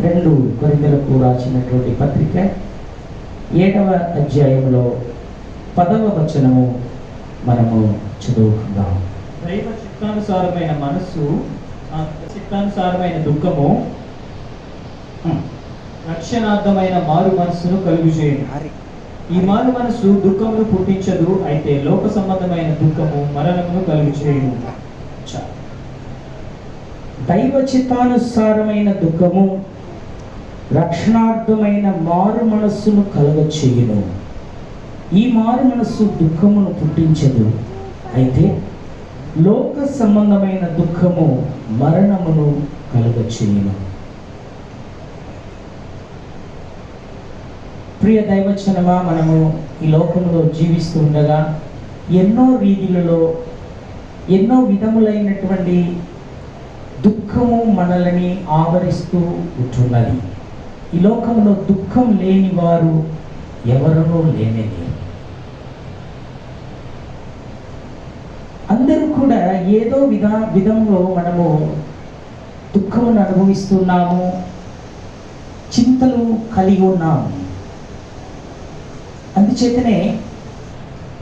2 కొరింథీయులకు రాసినటువంటి పత్రిక 7వ అధ్యాయంలో 10వ వచనము మనము చదువుకుందాం. దైవ చిత్తానుసారమైన మనస్సు, చిత్తానుసారమైన దుఃఖము రక్షణార్థమైన మారు మనస్సును కలుగు చేయును. ఈ మారు మనస్సు దుఃఖమును పుట్టించదు, అయితే లోక సంబంధమైన దుఃఖము మరణమును కలుగు చేయును. దైవ చిత్తానుసారమైన దుఃఖము రక్షణార్థమైన మారు మనస్సును కలుగ చేయును. ఈ మారు మనస్సు దుఃఖమును పుట్టించదు, అయితే లోక సంబంధమైన దుఃఖము మరణమును కలుగ చేయును. ప్రియ దైవజనమా, మనము ఈ లోకంలో జీవిస్తూ ఉండగా ఎన్నో రీతులలో ఎన్నో విధములైనటువంటి దుఃఖము మనల్ని ఆవరిస్తూ ఉంటున్నది. ఈ లోకంలో దుఃఖం లేని వారు ఎవరునూ లేనిది. అందరూ కూడా ఏదో విధంలో మనము దుఃఖమును అనుభవిస్తున్నాము, చింతలు కలిగి ఉన్నాము. అందుచేతనే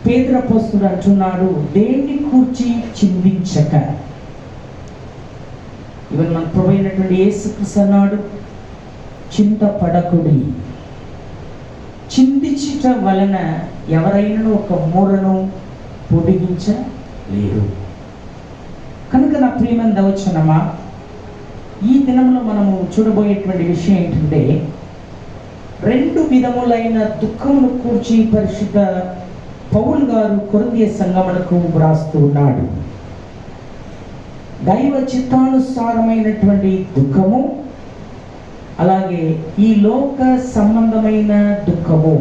పేతురు అపోస్తలుడు అంటున్నాడు, దేన్ని కూర్చి చింతించక. ఇవన్నీ మన ప్రభు అయినటువంటి యేసుక్రీస్తు అన్నాడు, చింతపడకుడి. చింతించుట వలన ఎవరైనా ఒక మూరను పొడిగించలేరు. కనుక నా ప్రియమైన దైవజనమా, ఈ దినంలో మనము చూడబోయేటువంటి విషయం ఏంటంటే, 2 విధములైన దుఃఖమును కూర్చి పరిశుద్ధ పౌలు గారు కొరింథీ సంఘములకు వ్రాస్తూ ఉన్నాడు. దైవ చిత్తానుసారమైనటువంటి దుఃఖము, అలాగే ఈ లోక సంబంధమైన దుఃఖము.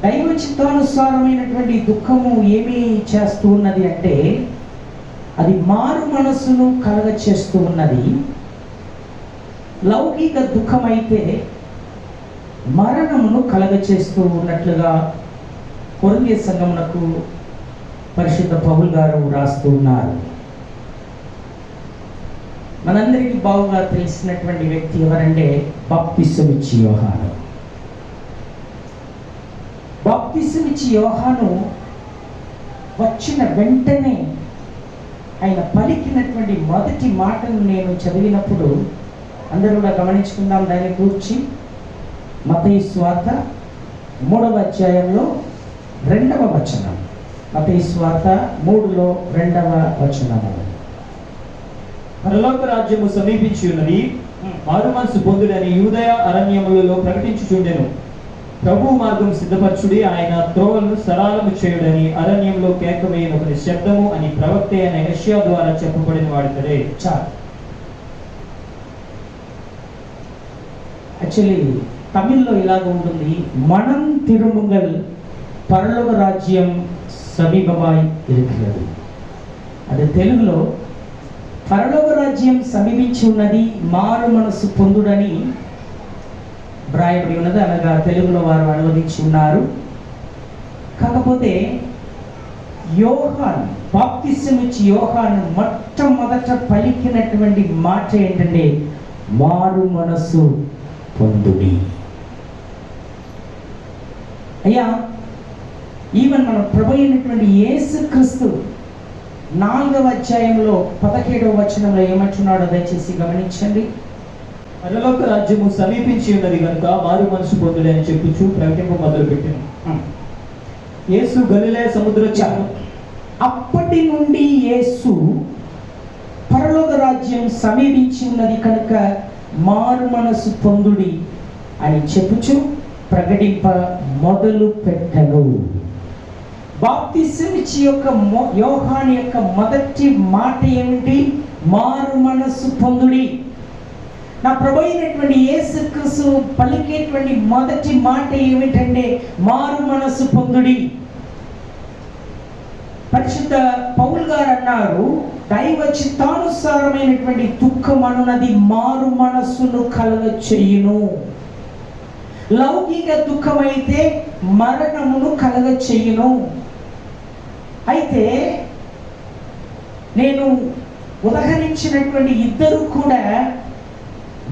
దైవ చిత్తానుసారమైనటువంటి దుఃఖము ఏమి చేస్తూ ఉన్నది అంటే, అది మారు మనస్సును కలగ చేస్తూ ఉన్నది. లౌకిక దుఃఖమైతే మరణమును కలగ చేస్తూ ఉన్నట్లుగా కొరింథీ సంఘమునకు పరిశుద్ధ పౌలు గారు రాస్తూ ఉన్నారు. మనందరికీ బాగుగా తెలిసినటువంటి వ్యక్తి ఎవరంటే బాప్తిసమిచ్చి యోహాను. బాప్తిసమిచ్చి యోహాను వచ్చిన వెంటనే ఆయన పలికినటువంటి మొదటి మాటను నేను చదివినప్పుడు అందరూ కూడా గమనించుకుందాం. దాన్ని గురించి మత్తయి సువార్త 3వ అధ్యాయంలో 2వ వచనం. మత్తయి సువార్త 3లో 2వ వచనము. పరలోక రాజ్యము సమీపించి ఉన్నది, మారు మనసు పొందుడని యూదయ అరణ్యములలో ప్రకటించుచుండెను. ప్రభు మార్గం సిద్ధపరచుడి, ఆయన త్రోవలను సరళము చేయుడని అరణ్యంలో కేక వేయను ఒకటి శబ్దము అని ప్రవక్త అయిన యెషయా ద్వారా చెప్పబడిన వాడితడే. యాక్చువల్లీ తమిళ్లో ఇలాగ ఉంటుంది, మనం తిరుముగల్ పరలోక రాజ్యం సమీపమాయి ఇరుకున్నది. అదే తెలుగులో పరలోక రాజ్యం సమీపించి ఉన్నది, మారు మనసు పొందుడని వ్రాయబడి ఉన్నది. అనగా తెలుగులో వారు అనువదించి ఉన్నారు. కాకపోతే యోహాను, బాప్తిసమిచ్చి యోహాను మొట్టమొదట పలికినటువంటి మాట ఏంటంటే, మారు మనసు పొందుడి. అయ్యా, ఈవెన్ మన ప్రభు అయినటువంటి యేసుక్రీస్తు 4వ అధ్యాయంలో 17వ వచనంలో ఏమంటున్నాడో దయచేసి గమనించండి. పరలోక రాజ్యము సమీపించి ఉన్నది కనుక మారు మనసు పొందుడి అని చెప్పుచు ప్రకటింప మొదలు పెట్టాను. యేసు గలిలయ సముద్ర అప్పటి నుండి యేసు పరలోక రాజ్యం సమీపించి ఉన్నది కనుక మారు మనసు పొందుడి అని చెప్పుచు ప్రకటింప మొదలు పెట్టను. బాప్తిసమిచ్చి యోహాను యొక్క మొదటి మాట ఏమిటి? మారు మనసు పొందుడి. నా ప్రభు అయినటువంటి యేసుక్రీస్తు పలికేటువంటి మొదటి మాట ఏమిటంటే, మారు మనసు పొందుడి. పరిశుద్ధ పౌలు గారు అన్నారు, దైవ చిత్తానుసారమైనటువంటి దుఃఖం అనున్నది మారు మనస్సును కలగ చేయును. లౌకిక దుఃఖమైతే మరణమును కలగ చేయును. అయితే నేను ఉదహరించినటువంటి ఇద్దరు కూడా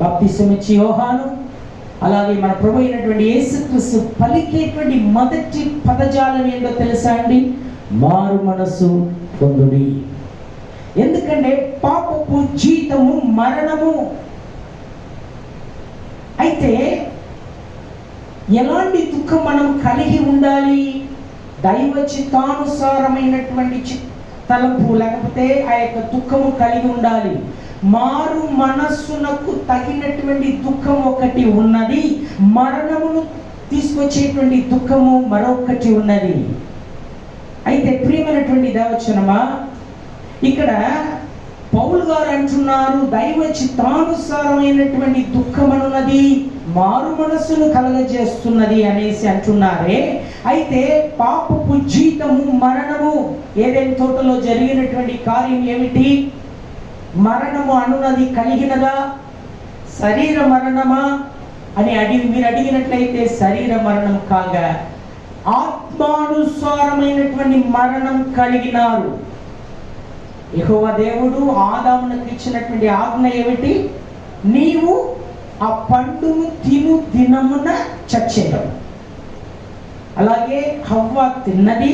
బాప్తిసం ఇచ్చి యోహాను, అలాగే మన ప్రభు అయినటువంటి యేసుక్రీస్తు పలికేటువంటి మొదటి పదజాలం ఏంటో తెలుసా అండి? మారు మనసు పొందుడి. ఎందుకంటే పాపపు జీతము మరణము. అయితే ఎలాంటి దుఃఖం మనం కలిగి ఉండాలి? దైవ చిత్తానుసారమైనటువంటి తలంపు, లేకపోతే ఆ యొక్క దుఃఖము కలిగి ఉండాలి. మారు మనస్సునకు తగినటువంటి దుఃఖం ఒకటి ఉన్నది, మరణమును తీసుకొచ్చేటువంటి దుఃఖము మరొకటి ఉన్నది. అయితే ప్రియమైనటువంటి దేవచనమా, ఇక్కడ పౌలు గారు అంటున్నారు, దైవ చిత్తానుసారమైనటువంటి దుఃఖం అనున్నది మారు మనస్సును కలగజేస్తున్నది అనేసి అంటున్నారే. అయితే పాపపు జీతము మరణము. ఏదైనా తోటలో జరిగినటువంటి కార్యం ఏమిటి? మరణము అనున్నది కలిగినదా? శరీర మరణమా అని మీరు అడిగినట్లయితే శరీర మరణం కాగా ఆత్మానుసారమైనటువంటి మరణం కలిగినారు. యెహోవా దేవుడు ఆదామునకు ఇచ్చినటువంటి ఆజ్ఞ ఏమిటి? నీవు ఆ పండును తిను దినమున చచ్చేయవు. అలాగే హవ్వ తిన్నది,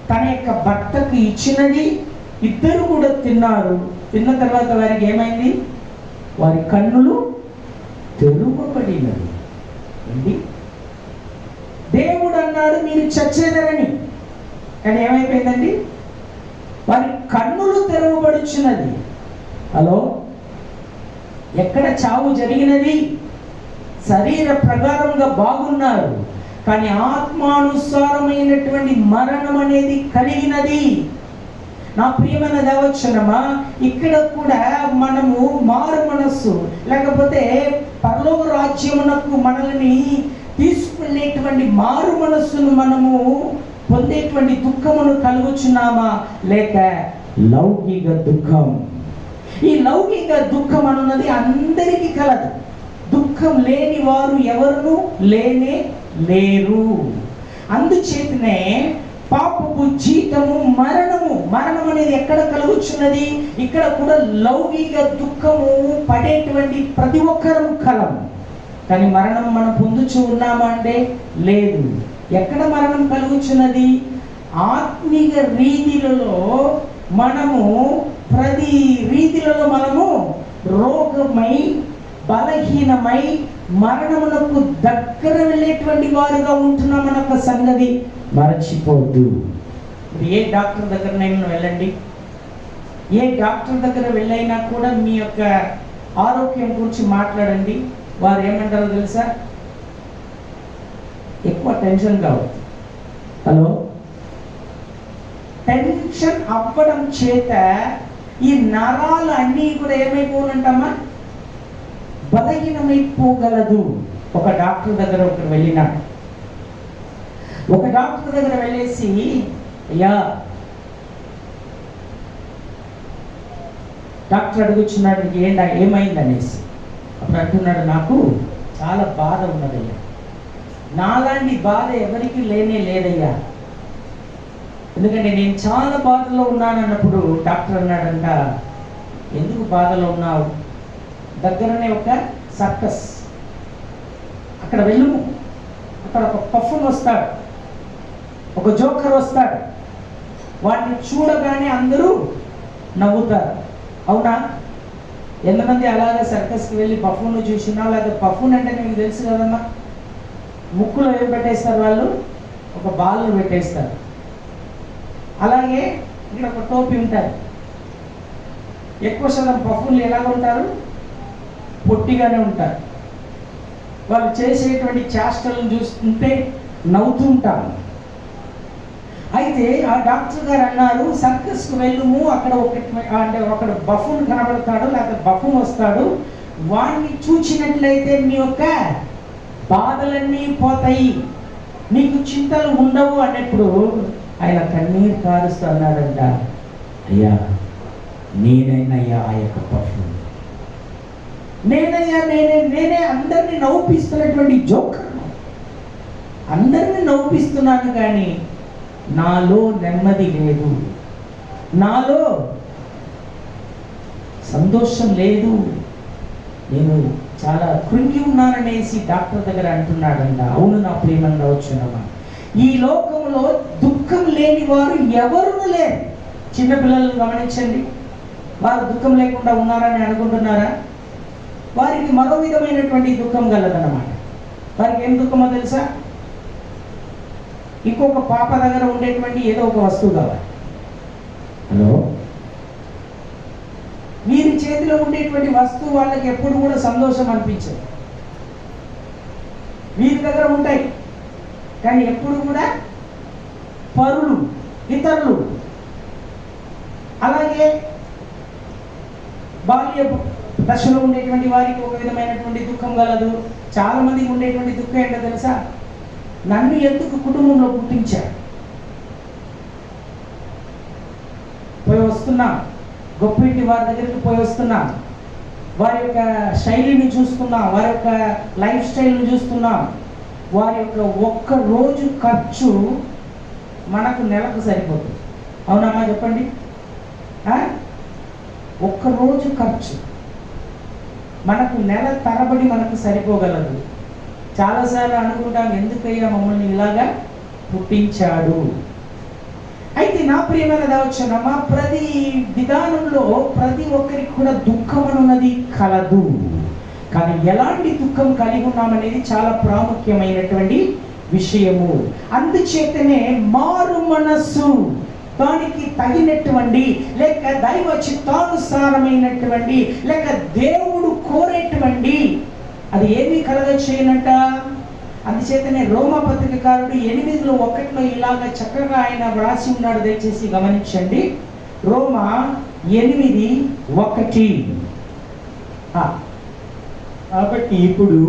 తన యొక్క భర్తకు ఇచ్చినది, ఇద్దరు కూడా తిన్నారు. తిన్న తర్వాత వారికి ఏమైంది? వారి కన్నులు తెరువబడినవి. ఏంటి? దేవుడు అన్నాడు మీరు చచ్చేదరని, కానీ ఏమైపోయిందండి? వారి కన్నులు తెరవబడుచున్నది. హలో, ఎక్కడ చావు జరిగినది? శరీర ప్రకారంగా బాగున్నారు, కానీ ఆత్మానుసారమైనటువంటి మరణం అనేది కలిగినది. నా ప్రియమైన దేవచనమా, ఇక్కడ కూడా మనము మారు మనస్సు, లేకపోతే పరలోక రాజ్యమునకు మనల్ని తీసుకునేటువంటి మారు మనస్సును మనము పొందేటువంటి దుఃఖమును కలుగుచున్నామా, లేక లౌకిక దుఃఖం? ఈ లౌకిక దుఃఖం అన్నది అందరికీ కలదు. దుఃఖం లేని వారు ఎవరు లేనే లేరు. అందుచేతనే పాపపు జీతము మరణము. మరణం అనేది ఎక్కడ కలుగుచున్నది? ఇక్కడ కూడా లౌకిక దుఃఖము పడేటువంటి ప్రతి ఒక్కరూ కలము. కానీ మరణం మనం పొందుచూ ఉన్నామా అంటే లేదు. ఎక్కడ మరణం కలుగుచున్నది? ఆత్మీయ రీతిలలో మనము ప్రతి రీతిలలో మనము రోగమై బలహీనమై మరణమునకు దగ్గర వెళ్ళేటువంటి వారుగా ఉంటున్నామన్న ఒక సంగతి మరచిపోద్దు. ఏ డాక్టర్ దగ్గరనైనా వెళ్ళండి, ఏ డాక్టర్ దగ్గర వెళ్ళైనా కూడా మీ యొక్క ఆరోగ్యం గురించి మాట్లాడండి. వారు ఏమంటారో తెలుసా? ఎక్కువ టెన్షన్ కావద్దు. హలో, టెన్షన్ అవ్వడం చేత ఈ నరాలు అన్నీ కూడా ఏమైపోనంటమ్మా? బలహీనమైపోగలదు. ఒక డాక్టర్ దగ్గర ఒకరు వెళ్ళినాడు. ఒక డాక్టర్ దగ్గర వెళ్ళేసి, అయ్యా డాక్టర్ అడుగుచున్నాడు ఏమైంది అనేసి. అప్పుడు అంటున్నాడు, నాకు చాలా బాధ ఉన్నదయ్యా, నాలాంటి బాధ ఎవరికి లేనే లేదయ్యా, ఎందుకంటే నేను చాలా బాధలో ఉన్నాను అన్నప్పుడు డాక్టర్ అన్నాడంట, ఎందుకు బాధలో ఉన్నావు? దగ్గరనే ఒక సర్కస్, అక్కడ వెళ్ళుము, అక్కడ ఒక పఫన్ వస్తాడు, ఒక జోకర్ వస్తాడు, వాడిని చూడగానే అందరూ నవ్వుతారు. అవునా? ఎంతమంది అలాగే సర్కస్కి వెళ్ళి పఫూన్ చూసినా? లేదా పఫూన్ అంటే మీకు తెలుసు కదమ్మా, ముక్కులో ఏం పెట్టేస్తారు వాళ్ళు? ఒక బాల్ను పెట్టేస్తారు. అలాగే ఇక్కడ ఒక టోపీ ఉంటారు. ఎక్కువ శాతం పఫూన్లు ఎలాగ ఉంటారు? పొట్టిగానే ఉంటారు. వాళ్ళు చేసేటువంటి చేష్టలను చూస్తుంటే నవ్వుతూ ఉంటాము. అయితే ఆ డాక్టర్ గారు అన్నారు, సర్కస్కు వెళ్ళుము, అక్కడ అక్కడ బఫూన్ కనబడతాడు, లేకపోతే బఫూన్ వస్తాడు, వాడిని చూచినట్లయితే మీ యొక్క బాధలన్నీ పోతాయి, నీకు చింతలు ఉండవు అన్నప్పుడు ఆయన కన్నీరు కారుస్తూ అన్నాడంట, అయ్యా నేనైనా ఆ యొక్క బఫూన్, నేనే అందరినీ నవ్వుపిస్తున్నటువంటి జోకర్, అందరినీ నవ్వుపిస్తున్నాను, కానీ నాలో నెమ్మది లేదు, నాలో సంతోషం లేదు. నేను చాలా కృంగి ఉన్నాననేసి డాక్టర్ దగ్గర అంటున్నాడంట. అవును నా ప్రియమైన వచ్చినమ్మా, ఈ లోకంలో దుఃఖం లేని వారు ఎవరు లేరు. చిన్నపిల్లలను గమనించండి, వారు దుఃఖం లేకుండా ఉన్నారని అనుకుంటున్నారా? వారికి మరో విధమైనటువంటి దుఃఖం కలదన్నమాట. వారికి ఏం దుఃఖమో తెలుసా? ఇంకొక పాప దగ్గర ఉండేటువంటి ఏదో ఒక వస్తువు కావాలి. హలో, వీరి చేతిలో ఉండేటువంటి వస్తువు వాళ్ళకి ఎప్పుడు కూడా సంతోషం అనిపించదు. వీరి దగ్గర ఉంటాయి కానీ ఎప్పుడు కూడా పరులు, ఇతరులు. అలాగే బాల్య దశలో ఉండేటువంటి వారికి ఒక విధమైనటువంటి దుఃఖం కలదు. చాలా మందికి ఉండేటువంటి దుఃఖం ఏంటో తెలుసా? నన్ను ఎందుకు కుటుంబంలో పుట్టించారు, పోయి వస్తున్నాం, గొప్పింటి వారి దగ్గరికి పోయి వస్తున్నాం, వారి యొక్క శైలిని చూస్తున్నాం, వారి యొక్క లైఫ్ స్టైల్ని చూస్తున్నాం. వారి యొక్క ఒక్క రోజు ఖర్చు మనకు నెలకు సరిపోతుంది. అవునమ్మా చెప్పండి? ఒక్క రోజు ఖర్చు మనకు నెల తరబడి మనకు సరిపోగలదు. చాలాసార్లు అనుకుంటాం, ఎందుకయ్యా మమ్మల్ని ఇలాగా పుట్టించాడు. అయితే నా ప్రియమైన దావచ్చనమ్మా, ప్రతి విధానంలో ప్రతి ఒక్కరికి కూడా దుఃఖం అన్నది కలదు. కానీ ఎలాంటి దుఃఖం కలిగి ఉన్నామనేది చాలా ప్రాముఖ్యమైనటువంటి విషయము. అందుచేతనే మారు మనస్సు, దానికి తగినటువంటి లేక దైవ చిత్తానుసారమైనటువంటి లేక దేవుడు కోరేటువంటి అది ఏమీ కలగ చేయనట. అందుచేతనే రోమా పత్రికకారుడు 8:1 ఇలాగ చక్కగా ఆయన వ్రాసి ఉన్నాడు. దయచేసి గమనించండి. రోమా 8:1. కాబట్టి ఇప్పుడు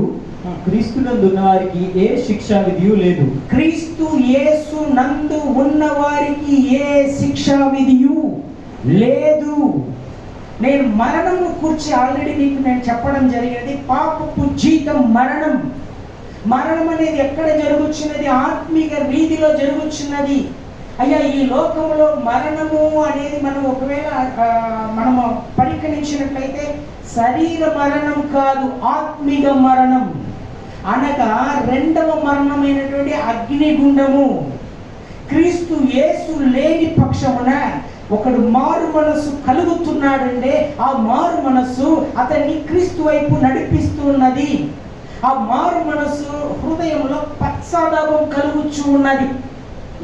క్రీస్తునందు ఉన్న వారికి ఏ శిక్షా విధియు లేదు. క్రీస్తు యేసు నందు ఉన్న వారికి ఏ శిక్షా విధియు లేదు. నేను మరణము గురించి ఆల్రెడీ మీకు నేను చెప్పడం జరిగినది. పాపపు జీతం మరణం. మరణం అనేది ఎక్కడ జరుగుతున్నది? ఆత్మీయ రీతిలో జరుగుతున్నది. అయ్యా, ఈ లోకంలో మరణము అనేది మనం ఒకవేళ మనము పరిగణించినట్లయితే శరీర మరణం కాదు, ఆత్మీయ మరణం అనగా రెండవ మరణమైనటువంటి అగ్నిగుండము. క్రీస్తు యేసు లేని పక్షమున ఒకడు మారు మనస్సు కలుగుతున్నాడంటే ఆ మారు మనస్సు అతన్ని క్రీస్తు వైపు నడిపిస్తున్నది. ఆ మారు మనస్సు హృదయంలో పశ్చాత్తాపం కలుగుచూ ఉన్నది.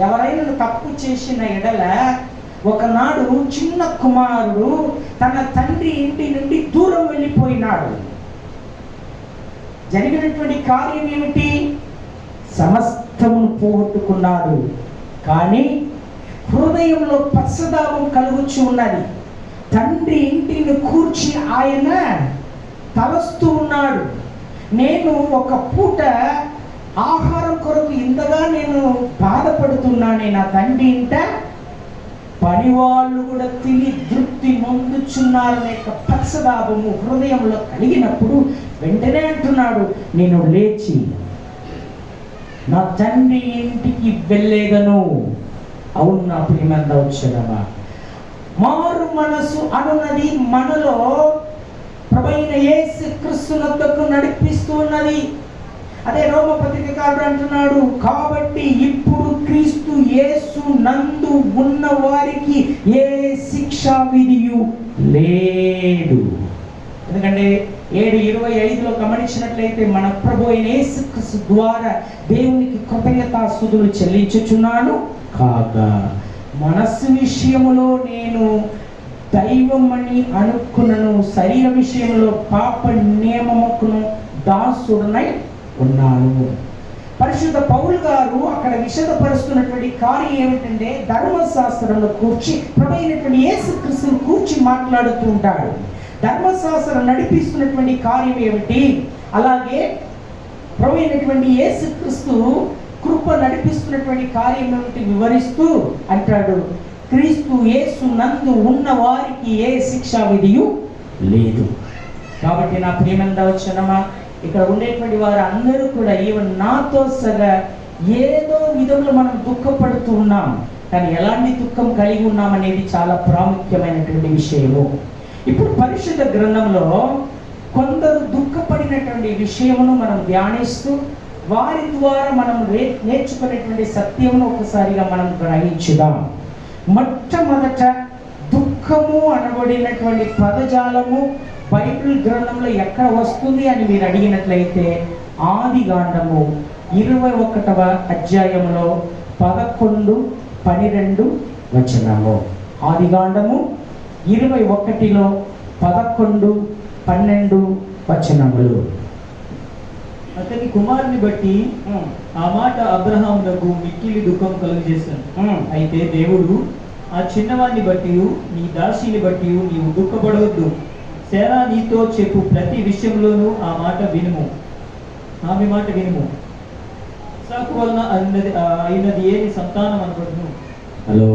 ఎవరైనా తప్పు చేసిన ఎడల, ఒకనాడు చిన్న కుమారుడు తన తండ్రి ఇంటి నుండి దూరం వెళ్ళిపోయినాడు. జరిగినటువంటి కార్యం ఏమిటి? సమస్తమును పోగొట్టుకున్నాడు. కానీ హృదయంలో పశ్చాత్తాపం కలుగుచూ ఉన్నది. తండ్రి ఇంటిని కూర్చి ఆయన తలస్తూ ఉన్నాడు. నేను ఒక పూట ఆహారం కొరకు ఇంతగా నేను బాధపడుతున్నానే, నా తండ్రి ఇంట పని వాళ్ళు కూడా తిని తృప్తి పొందుచున్నారనే పశ్చాత్తాపము హృదయంలో కలిగినప్పుడు వెంటనే అంటున్నాడు, నేను లేచి నా తండ్రి ఇంటికి వెళ్ళేదను. అవును నా ప్రియమైన వచ్చేదమ్మా, మారు మనసు అనున్నది మనలో ప్రభువైన యేసు క్రీస్తునొద్దకు నడిపిస్తూ ఉన్నది. అదే రోమ పత్రికకారుడు అంటున్నాడు, కాబట్టి ఇప్పుడు క్రీస్తు యేసు నందు ఉన్న వారికి ఏ శిక్షా విధియు లేదు. ఎందుకంటే 7:25 గమనించినట్లయితే, మన ప్రభు అయిన యేసు క్రీస్తు ద్వారా దేవునికి కృతజ్ఞతాస్తుతులు చెల్లించుచున్నాను కాగా మనస్సు విషయములో నేను దైవమని అనుకున్నను, శరీర విషయంలో పాప నియమముకును దాసుడనై ఉన్నాను. పరిశుద్ధ పౌలు గారు అక్కడ విశదపరుస్తున్నటువంటి కార్యం ఏమిటంటే, ధర్మశాస్త్రంలో కూర్చి ప్రభు అయినటువంటి యేసు క్రీస్తును కూర్చి మాట్లాడుతూ ఉంటాడు. ధర్మశాస్త్రం నడిపిస్తున్నటువంటి కార్యం ఏమిటి? అలాగే ప్రభు అయినటువంటి యేసు క్రీస్తు కృప నడిపిస్తున్నటువంటి కార్యం ఏమిటి వివరిస్తూ అంటాడు, క్రీస్తు యేసు నందు ఉన్న వారికి ఏ శిక్షా విధియు లేదు. కాబట్టి నా ప్రియమైన వచనమా, ఇక్కడ ఉండేటువంటి వారు అందరూ కూడా ఈవెన్ నాతో సగా ఏదో విధంలో మనం దుఃఖపడుతూ ఉన్నాం. కానీ ఎలాంటి దుఃఖం కలిగి ఉన్నామనేది చాలా ప్రాముఖ్యమైనటువంటి విషయము. ఇప్పుడు పరిశుద్ధ గ్రంథంలో కొందరు దుఃఖపడినటువంటి విషయమును మనం ధ్యానిస్తూ వారి ద్వారా మనం నేర్చుకునేటువంటి సత్యమును ఒకసారిగా మనం గ్రహించుదాం. మొట్టమొదట దుఃఖము అనబడినటువంటి పదజాలము బైబిల్ గ్రంథంలో ఎక్కడ వస్తుంది అని మీరు అడిగినట్లయితే ఆదికాండము 21వ అధ్యాయంలో 11, 12 వచనము. ఆదికాండము 21లో 11, 12 వచనములు. అతని కుమారుని బట్టి ఆ మాట అబ్రహామునకు మిక్కిలి దుఃఖం కలుగజేశాను. అయితే దేవుడు ఆ చిన్నవాడిని బట్టి నీ దాసిని బట్టి నీవు దుఃఖపడవద్దు, శారా నీతో చెప్పు ప్రతి విషయంలోనూ ఆమె మాట వినుము. ఇస్సాకు వలన అయినది ఏది సంతానం అనుకుంటును. హలో,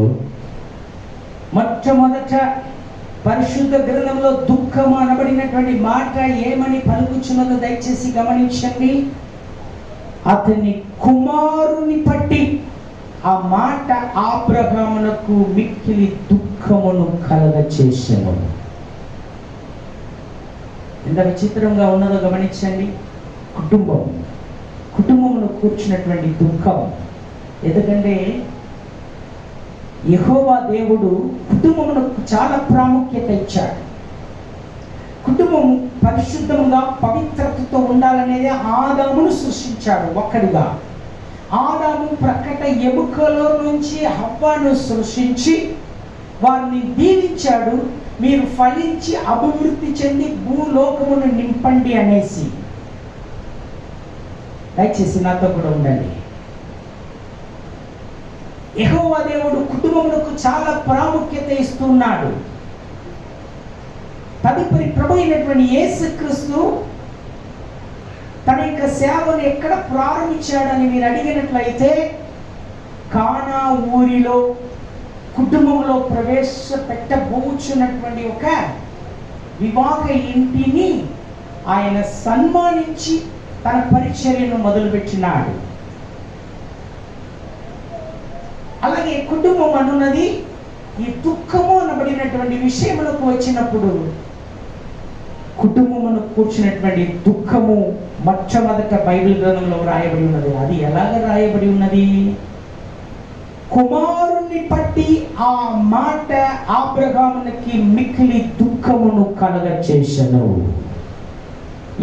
మొట్టమొదట పరిశుద్ధ గ్రంథంలో దుఃఖము అనబడినటువంటి మాట ఏమని పలుకుచున్నదో దయచేసి గమనించండి. అతని కుమారుని పట్టి ఆ మాట అబ్రహామునకు మిక్కిలి దుఃఖమును కలగచేసెను. ఎంత విచిత్రంగా ఉన్నదో గమనించండి. కుటుంబమును కూర్చున్నటువంటి దుఃఖం. ఎందుకంటే యెహోవా దేవుడు కుటుంబమునకు చాలా ప్రాముఖ్యత ఇచ్చాడు. కుటుంబం పరిశుద్ధంగా పవిత్రతతో ఉండాలనేది ఆదామును సృష్టించాడు ఒక్కడిగా. ఆదాము ప్రక్కట ఎముకలో నుంచి హవ్వను సృష్టించి వారిని దీవించాడు. మీరు ఫలించి అభివృద్ధి చెంది భూలోకమును నింపండి అనేసి. దయచేసి నాతో కూడా ఉండండి. యెహోవా దేవుడు కుటుంబములకు చాలా ప్రాముఖ్యత ఇస్తున్నాడు. తదుపరి ప్రభు అయినటువంటి యేసుక్రీస్తు తన యొక్క సేవను ఎక్కడ ప్రారంభించాడని మీరు అడిగినట్లయితే కానా ఊరిలో కుటుంబంలో ప్రవేశపెట్టబోచున్నటువంటి ఒక వివాహ ఇంటిని ఆయన సన్మానించి తన పరిచర్యను మొదలుపెట్టినాడు. అలాగే కుటుంబం అనున్నది ఈ దుఃఖము అనబడినటువంటి విషయములకు వచ్చినప్పుడు కుటుంబమును కూర్చున్నటువంటి దుఃఖము మొట్టమొదట బైబిల్ గ్రంథంలో రాయబడి ఉన్నది. అది ఎలాగ రాయబడి ఉన్నది? కుమారుని పట్టి ఆ మాట అబ్రహామునికి మిక్కిలి దుఃఖమును కలగచేసెను.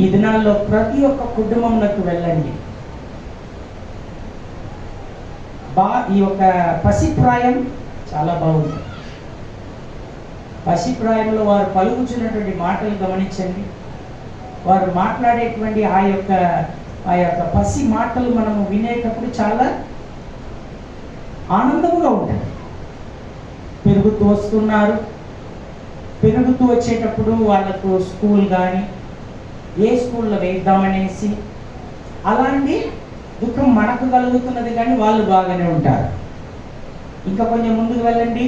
ఈ దినాల్లో ప్రతి ఒక్క కుటుంబంలోకి వెళ్ళండి. ఈ యొక్క పసిప్రాయం చాలా బాగుంది. పసిప్రాయంలో వారు పలుకుచున్నటువంటి మాటలు గమనించండి. వారు మాట్లాడేటువంటి ఆ యొక్క పసి మాటలు మనము వినేటప్పుడు చాలా ఆనందముగా ఉంటుంది. పెరుగుతూ వస్తున్నారు. పెరుగుతూ వచ్చేటప్పుడు వాళ్ళకు స్కూల్ కానీ ఏ స్కూల్లో వేద్దామనేసి అలాంటి దుఃఖం మనకు కలుగుతున్నది, కానీ వాళ్ళు బాగానే ఉంటారు. ఇంకా కొంచెం ముందుకు వెళ్ళండి.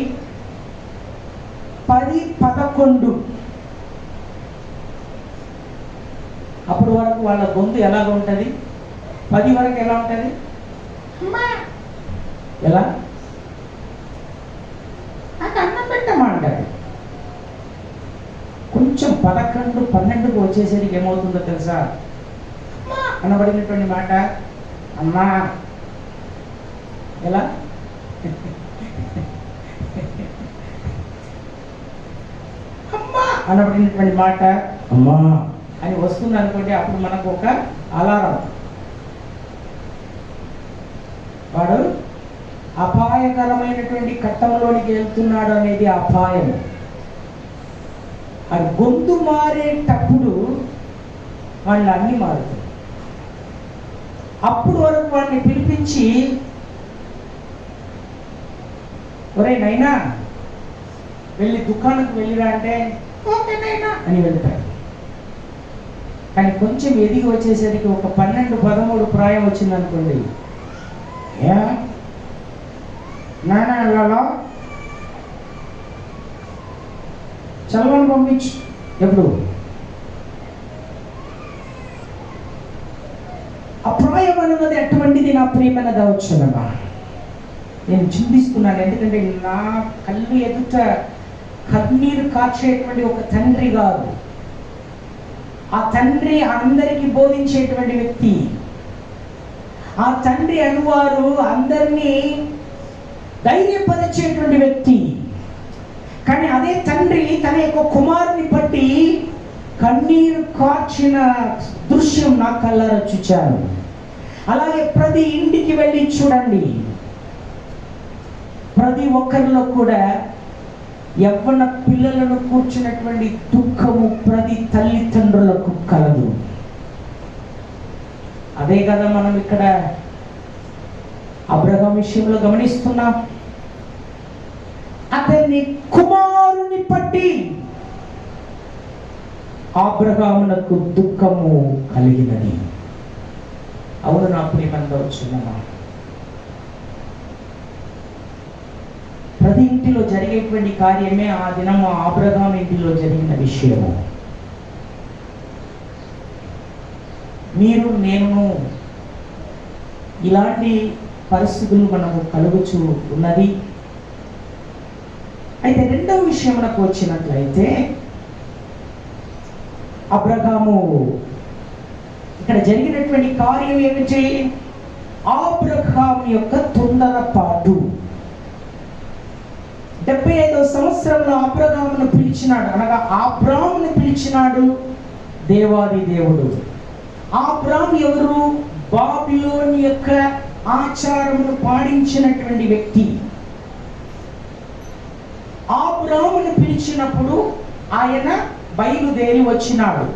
10, 11 అప్పుడు వరకు వాళ్ళ గొంతు ఎలాగ ఉంటుంది? 10 వరకు ఎలా ఉంటుంది? ఎలా? నాకు అన్నం పెట్టమా అంటారు. కొంచెం 11, 12కు వచ్చేసరికి ఏమవుతుందో తెలుసా? అనబడినటువంటి మాట అమ్మా. ఎలా? అమ్మా అనబడినటువంటి మాట అమ్మా అని వస్తుంది అనుకోండి. అప్పుడు మనకు ఒక అలారం. వాడు అపాయకరమైనటువంటి కట్టంలోనికి వెళ్తున్నాడు అనేది అపాయం. అది గొంతు మారేటప్పుడు వాళ్ళు అన్నీ మారుతాయి. అప్పుడు వరకు వాడిని పిలిపించి ఒరే నైనా వెళ్ళి దుకాణానికి వెళ్ళిరా అంటే ఓకే నైనా అని వెళ్తాడు. కానీ కొంచెం ఎదిగి వచ్చేసరికి ఒక 12, 13 ప్రాయం వచ్చిందనుకోండి, ఏ నానా వెళ్ళాలో చల్లని పంపించు. ఎప్పుడు అప్రాయం అన్నది అటువంటిది నా ప్రియమైన దావచ్చునమ్మా. నేను చింతిస్తున్నాను. ఎందుకంటే నా కళ్ళు ఎదుట కన్నీరు కార్చేటువంటి ఒక తండ్రి కాదు, ఆ తండ్రి అందరికీ బోధించేటువంటి వ్యక్తి. ఆ తండ్రి అనువారు అందరినీ ధైర్యపరిచేటువంటి వ్యక్తి. కానీ అదే తండ్రి తన యొక్క కుమారుని బట్టి కన్నీరు కార్చిన దృశ్యం నా కళ్ళారా చూచాను. అలాగే ప్రతి ఇంటికి వెళ్ళి చూడండి, ప్రతి ఒక్కరిలో కూడా యవ్వన పిల్లలను కూర్చున్నటువంటి దుఃఖము ప్రతి తల్లిదండ్రులకు కలదు. అదే కదా మనం ఇక్కడ అబ్రహాం విషయంలో గమనిస్తున్నాం. అతని కుమారుని పట్టి అబ్రహామునకు దుఃఖము కలిగినది. అవును నా ప్రియమంతా వచ్చిందమ్మా. ప్రతి ఇంటిలో జరిగేటువంటి కార్యమే ఆ దినము అబ్రహాం ఇంటిలో జరిగిన విషయము. మీరు నేను ఇలాంటి పరిస్థితులు మనము కలుగుచూ ఉన్నది. అయితే రెండవ విషయమునకు వచ్చినట్లయితే అబ్రహాము ఇక్కడ జరిగినటువంటి కార్యం ఏమిటి? అబ్రహాం యొక్క తొందరపాటు. 75వ సంవత్సరంలో అబ్రహామును పిలిచినాడు, అనగా అబ్రామును పిలిచినాడు దేవాది దేవుడు. అబ్రాము ఎవరు? బాబిలోని యొక్క ఆచారమును పాటించినటువంటి వ్యక్తి. అబ్రామును పిలిచినప్పుడు ఆయన బయలుదేరి వచ్చినాడు.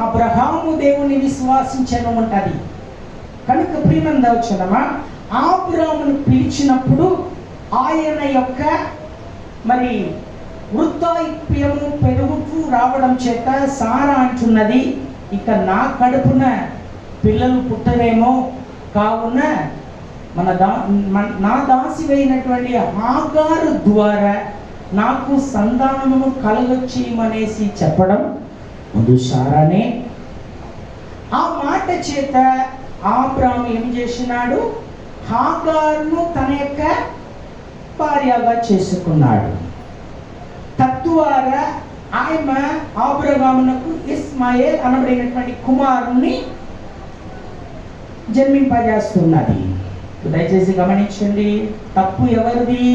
అబ్రహాము దేవుని విశ్వాసించను ఉంటది కనుక ప్రియమంద వచ్చినమా, అబ్రామును పిలిచినప్పుడు ఆయన యొక్క మరి వృద్ధాప్యము పెరుగుతూ రావడం చేత సారా అంటున్నది, ఇక నా కడుపున పిల్లలు పుట్టరేమో, కావున నా దాసివైనటువంటి హాగారు ద్వారా నాకు సంతానమును కలగొచ్చేయమనేసి చెప్పడం ముందు సారానే. ఆ మాట చేత అబ్రాము ఏం చేసినాడు? హాగారును తన యొక్క భార్యగా చేసుకున్నాడు. తద్వారా ఆయన అబ్రహామునకు ఇస్మాయేల్ అనబడినటువంటి కుమారుణ్ణి జన్మింపజేస్తున్నది. దయచేసి గమనించండి, తప్పు ఎవరిది?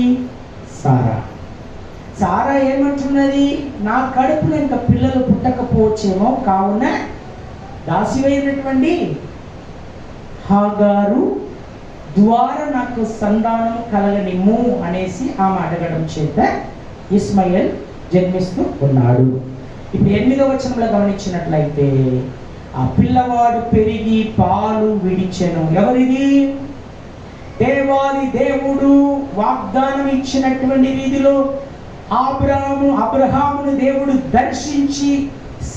సారా. సారా ఏమంటున్నది? నా కడుపున ఇంకా పిల్లలు పుట్టకపోవచ్చేమో, కావున దాసివైనటువంటి హాగారు ద్వారా నాకు సంతానం కలగనిమ్ము అనేసి ఆమె అడగడం చేత ఇస్మాయేల్ జన్మిస్తూ ఉన్నాడు. ఇప్పుడు 8వ వచనంలో గమనించినట్లయితే ఆ పిల్లవాడు పెరిగి పాలు విడిచెను. ఎవరిది? దేవాది దేవుడు వాగ్దానం ఇచ్చినటువంటి రీతిలో అబ్రహామును దేవుడు దర్శించి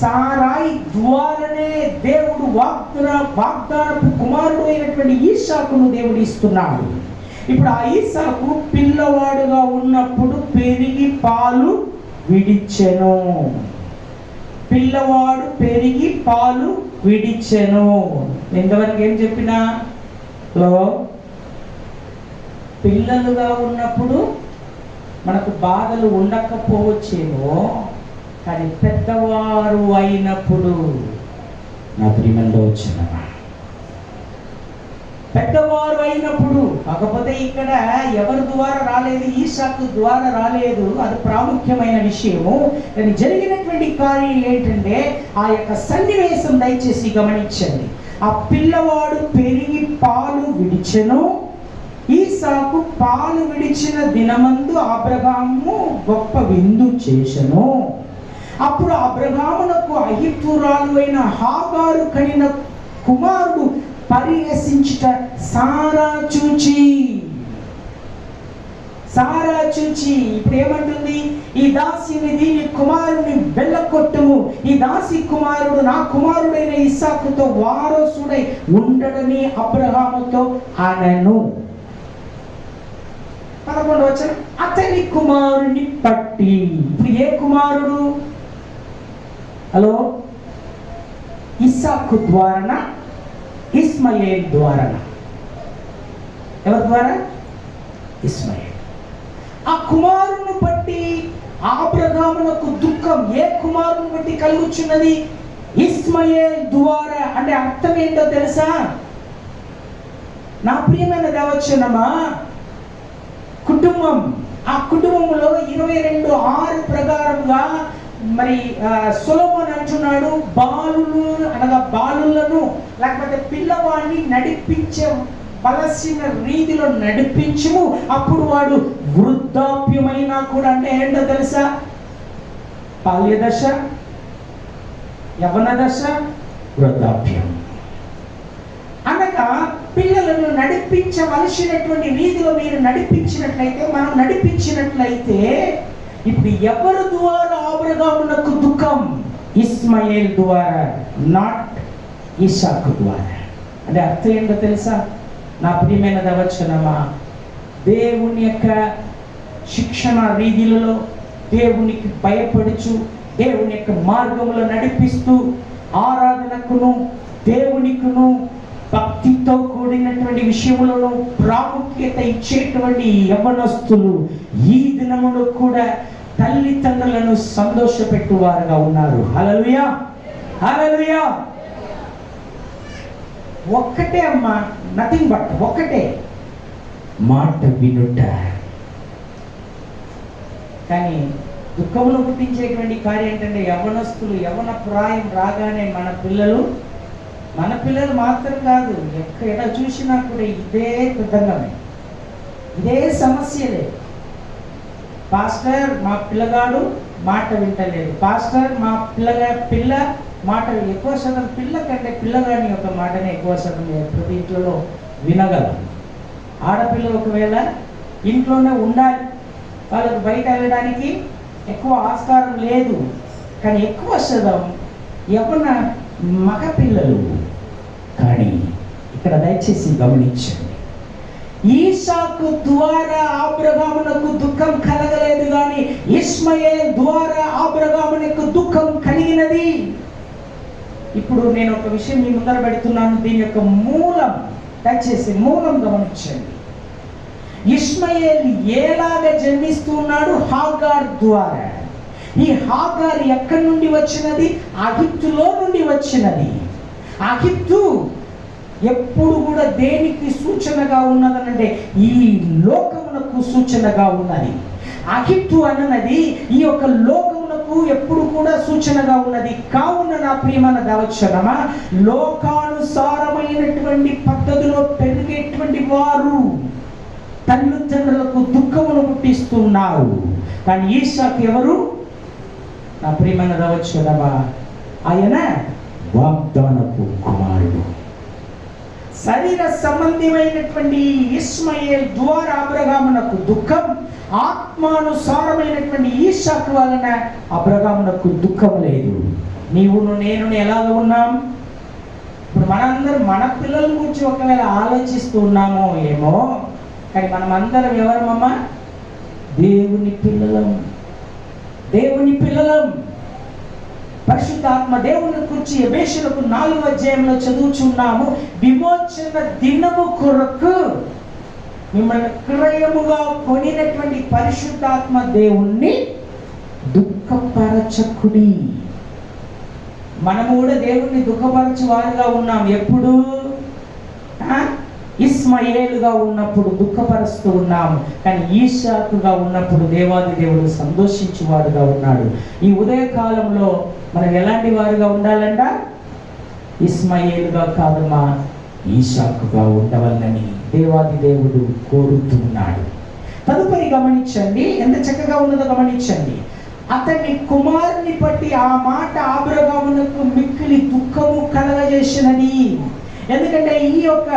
సారాయి ద్వారానే దేవుడు వాగ్దానపు కుమారుడు అయినటువంటి ఈసాకును దేవుడు ఇస్తున్నాడు. ఇప్పుడు ఆ ఈసాకు పిల్లవాడుగా ఉన్నప్పుడు పెరిగి పాలు విడిచెను. పిల్లవాడు పెరిగి పాలు విడిచెను. ఇంతవరకు ఏం చెప్పినా పిల్లలుగా ఉన్నప్పుడు మనకు బాధలు ఉండకపోవచ్చేమో, కానీ పెద్దవారు అయినప్పుడు నా ప్రియమంలో వచ్చిన పెద్దవారు అయినప్పుడు, కాకపోతే ఇక్కడ ఎవరి ద్వారా రాలేదు, ఈసాకు ద్వారా రాలేదు, అది ప్రాముఖ్యమైన విషయము. కానీ జరిగినటువంటి కార్యం ఏంటంటే ఆ యొక్క సన్నివేశం దయచేసి గమనించండి. ఆ పిల్లవాడు పెరిగి పాలు విడిచెను. ఈసాకు పాలు విడిచిన దినమందు అబ్రహాము గొప్ప విందు చేసెను. అప్పుడు అబ్రహామునకు అహితురాలు అయిన హాగారు కనిన కుమారుడు పరిహసించుట సారా చూచి ఇప్పుడు ఏమంటుంది? ఈ దాసిని దీని కుమారుని వెళ్ళకొట్టుము, ఈ దాసి కుమారుడు నా కుమారుడైన ఇస్సాకుతో వారసుడై ఉండడని అబ్రహాముతో అనెను. 11వ వచనం, అతని కుమారుని పట్టి. ఇప్పుడు ఏ కుమారుడు? హలో, ఇస్సాకు ద్వారానా, ఇస్మాయేల్ ద్వారానా? ఎవరి ద్వారా? ఇస్మాయేల్. ఆ కుమారుని బట్టి అబ్రహామునకు దుఃఖం ఏ కుమారుని బట్టి కలుగుచున్నది? ఇస్మాయేల్ ద్వారా. అంటే అర్థం ఏంటో తెలుసా? నా ప్రియమైన దేవచనమా, కుటుంబం, ఆ కుటుంబంలో 22:6 ప్రకారంగా మరి సొలొమోను అంటున్నాడు, బాలులను లేకపోతే పిల్లవాడిని నడిపించే వలసిన రీతిలో నడిపించుము, అప్పుడు వాడు వృద్ధాప్యమైనా కూడా. అంటే ఏంటో తెలుసా? బాల్య దశ, యవ్వన దశ, వృద్ధాప్యం. అనగా పిల్లలను నడిపించవలసినటువంటి రీతిలో మీరు నడిపించినట్లయితే, మనం నడిపించినట్లయితే, ఇప్పుడు ఎవరి ద్వారా అబ్రహామునకు దుఃఖం? ఇస్మాయేల్ ద్వారా, నాట్ ఇస్సాకు ద్వారా. అంటే అర్థం ఏంటో తెలుసా? నా ప్రియమైన దవచనమా, దేవుని యొక్క శిక్షణ రీతిలో దేవునికి భయపడుచు, దేవుని యొక్క మార్గంలో నడిపిస్తూ, ఆరాధనకును దేవునికును భక్తితో కూడినటువంటి విషయములలో ప్రాముఖ్యత ఇచ్చేటువంటి యవ్వనస్తులు ఈ దినములో కూడా తల్లిదండ్రులను సంతోషపెట్టువారుగా ఉన్నారు. హల్లెలూయా, హల్లెలూయా. ఒక్కటే అమ్మా, నథింగ్ బట్ ఒక్కటే, మాట వినుట. కానీ దుఃఖమును పుట్టించేటువంటి కార్యం ఏంటంటే, యవ్వనస్తులు యవ్వన ప్రాయం రాగానే మన పిల్లలు మాత్రం కాదు, ఎక్కడ చూసినా కూడా ఇదే విధంగానే, ఇదే సమస్యలే. పాస్టర్ మా పిల్లగాడు మాట వింటలేదు, పాస్టర్ మా పిల్ల మాట. ఎక్కువ శాతం పిల్ల కంటే పిల్లగాని యొక్క మాటనే ఎక్కువ శాతం ప్రతి ఇంట్లో వినగలం. ఆడపిల్ల ఒకవేళ ఇంట్లోనే ఉండాలి, వాళ్ళకు బయట వెళ్ళడానికి ఎక్కువ ఆస్కారం లేదు. కానీ ఎక్కువ శాతం యవ్వన మగపిల్లలు. కానీ ఇక్కడ దయచేసి గమనించండి, ఈసాకు ద్వారా అబ్రహామునకు దుఃఖం కలగలేదు, కానీ ఇస్మాయేల్ ద్వారా అబ్రహామునకు దుఃఖం కలిగినది. ఇప్పుడు నేను ఒక విషయం మీ ముందర పెడుతున్నాను, దీని యొక్క మూలం దయచేసి మూలం గమనించండి. ఇస్మాయేల్ ఎలాగా జన్మిస్తున్నాడు? హాగార్ ద్వారా. ఈ హాగార్ ఎక్కడి నుండి వచ్చినది? అగిప్తులో నుండి వచ్చినది. అగిప్తు ఎప్పుడు కూడా దేనికి సూచనగా ఉన్నదనంటే ఈ లోకమునకు సూచనగా ఉన్నది. అగిప్తు అన్నది ఈ యొక్క లోకమునకు ఎప్పుడు కూడా సూచనగా ఉన్నది. కావున నా ప్రియమైన దవచనమా, లోకానుసారమైనటువంటి పద్ధతిలో పెరిగేటువంటి వారు తల్లిదండ్రులకు దుఃఖమును పుట్టిస్తున్నారు. కానీ ఈసాకు ఎవరు? నా ప్రియమైన దవచనమా, ఆయన వాగ్దానపు కుమారుడు. శరీర సంబంధమైనటువంటి ఇస్మాయేల్ ద్వారా అబ్రహామునకు దుఃఖం, ఆత్మానుసారమైనటువంటి ఈసాకు వలన అబ్రహామునకు దుఃఖం లేదు. నీవును నేను ఎలాగ ఉన్నాం? ఇప్పుడు మనందరం మన పిల్లల గురించి ఒకవేళ ఆలోచిస్తూ ఉన్నామో ఏమో, కానీ మనమందరం ఎవరమమ్మా? దేవుని పిల్లలం, దేవుని పిల్లలం. పరిశుద్ధాత్మ దేవుని గురించి ఎబేసులకు 4వ అధ్యాయంలో చదువుచున్నాము. విమోచన దినము కొరకు మిమ్మల్ని క్రయముగా కొనినటువంటి పరిశుద్ధాత్మ దేవుణ్ణి దుఃఖపరచకుడి. మనము కూడా దేవుణ్ణి దుఃఖపరచు వారుగా ఉన్నాం. ఎప్పుడు? ఇస్మాయేలుగా ఉన్నప్పుడు దుఃఖపరుస్తూ ఉన్నాము, కానీ ఈసాకుగా ఉన్నప్పుడు దేవాది దేవుడు సంతోషించువాడుగా ఉన్నాడు. ఈ ఉదయకాలంలో మనం ఎలాంటి వారుగా ఉండాలంట? ఇస్మాయేలుగా కాదమ్మా, ఈసాకుగా ఉండవాలని దేవాది దేవుడు కోరుతున్నాడు. తదుపరి గమనించండి, ఎంత చక్కగా ఉన్నదో గమనించండి. అతని కుమారుని బట్టి ఆ మాట అబ్రహామునకు మిక్కిలి దుఃఖము కలగజేసినది. ఎందుకంటే ఈ యొక్క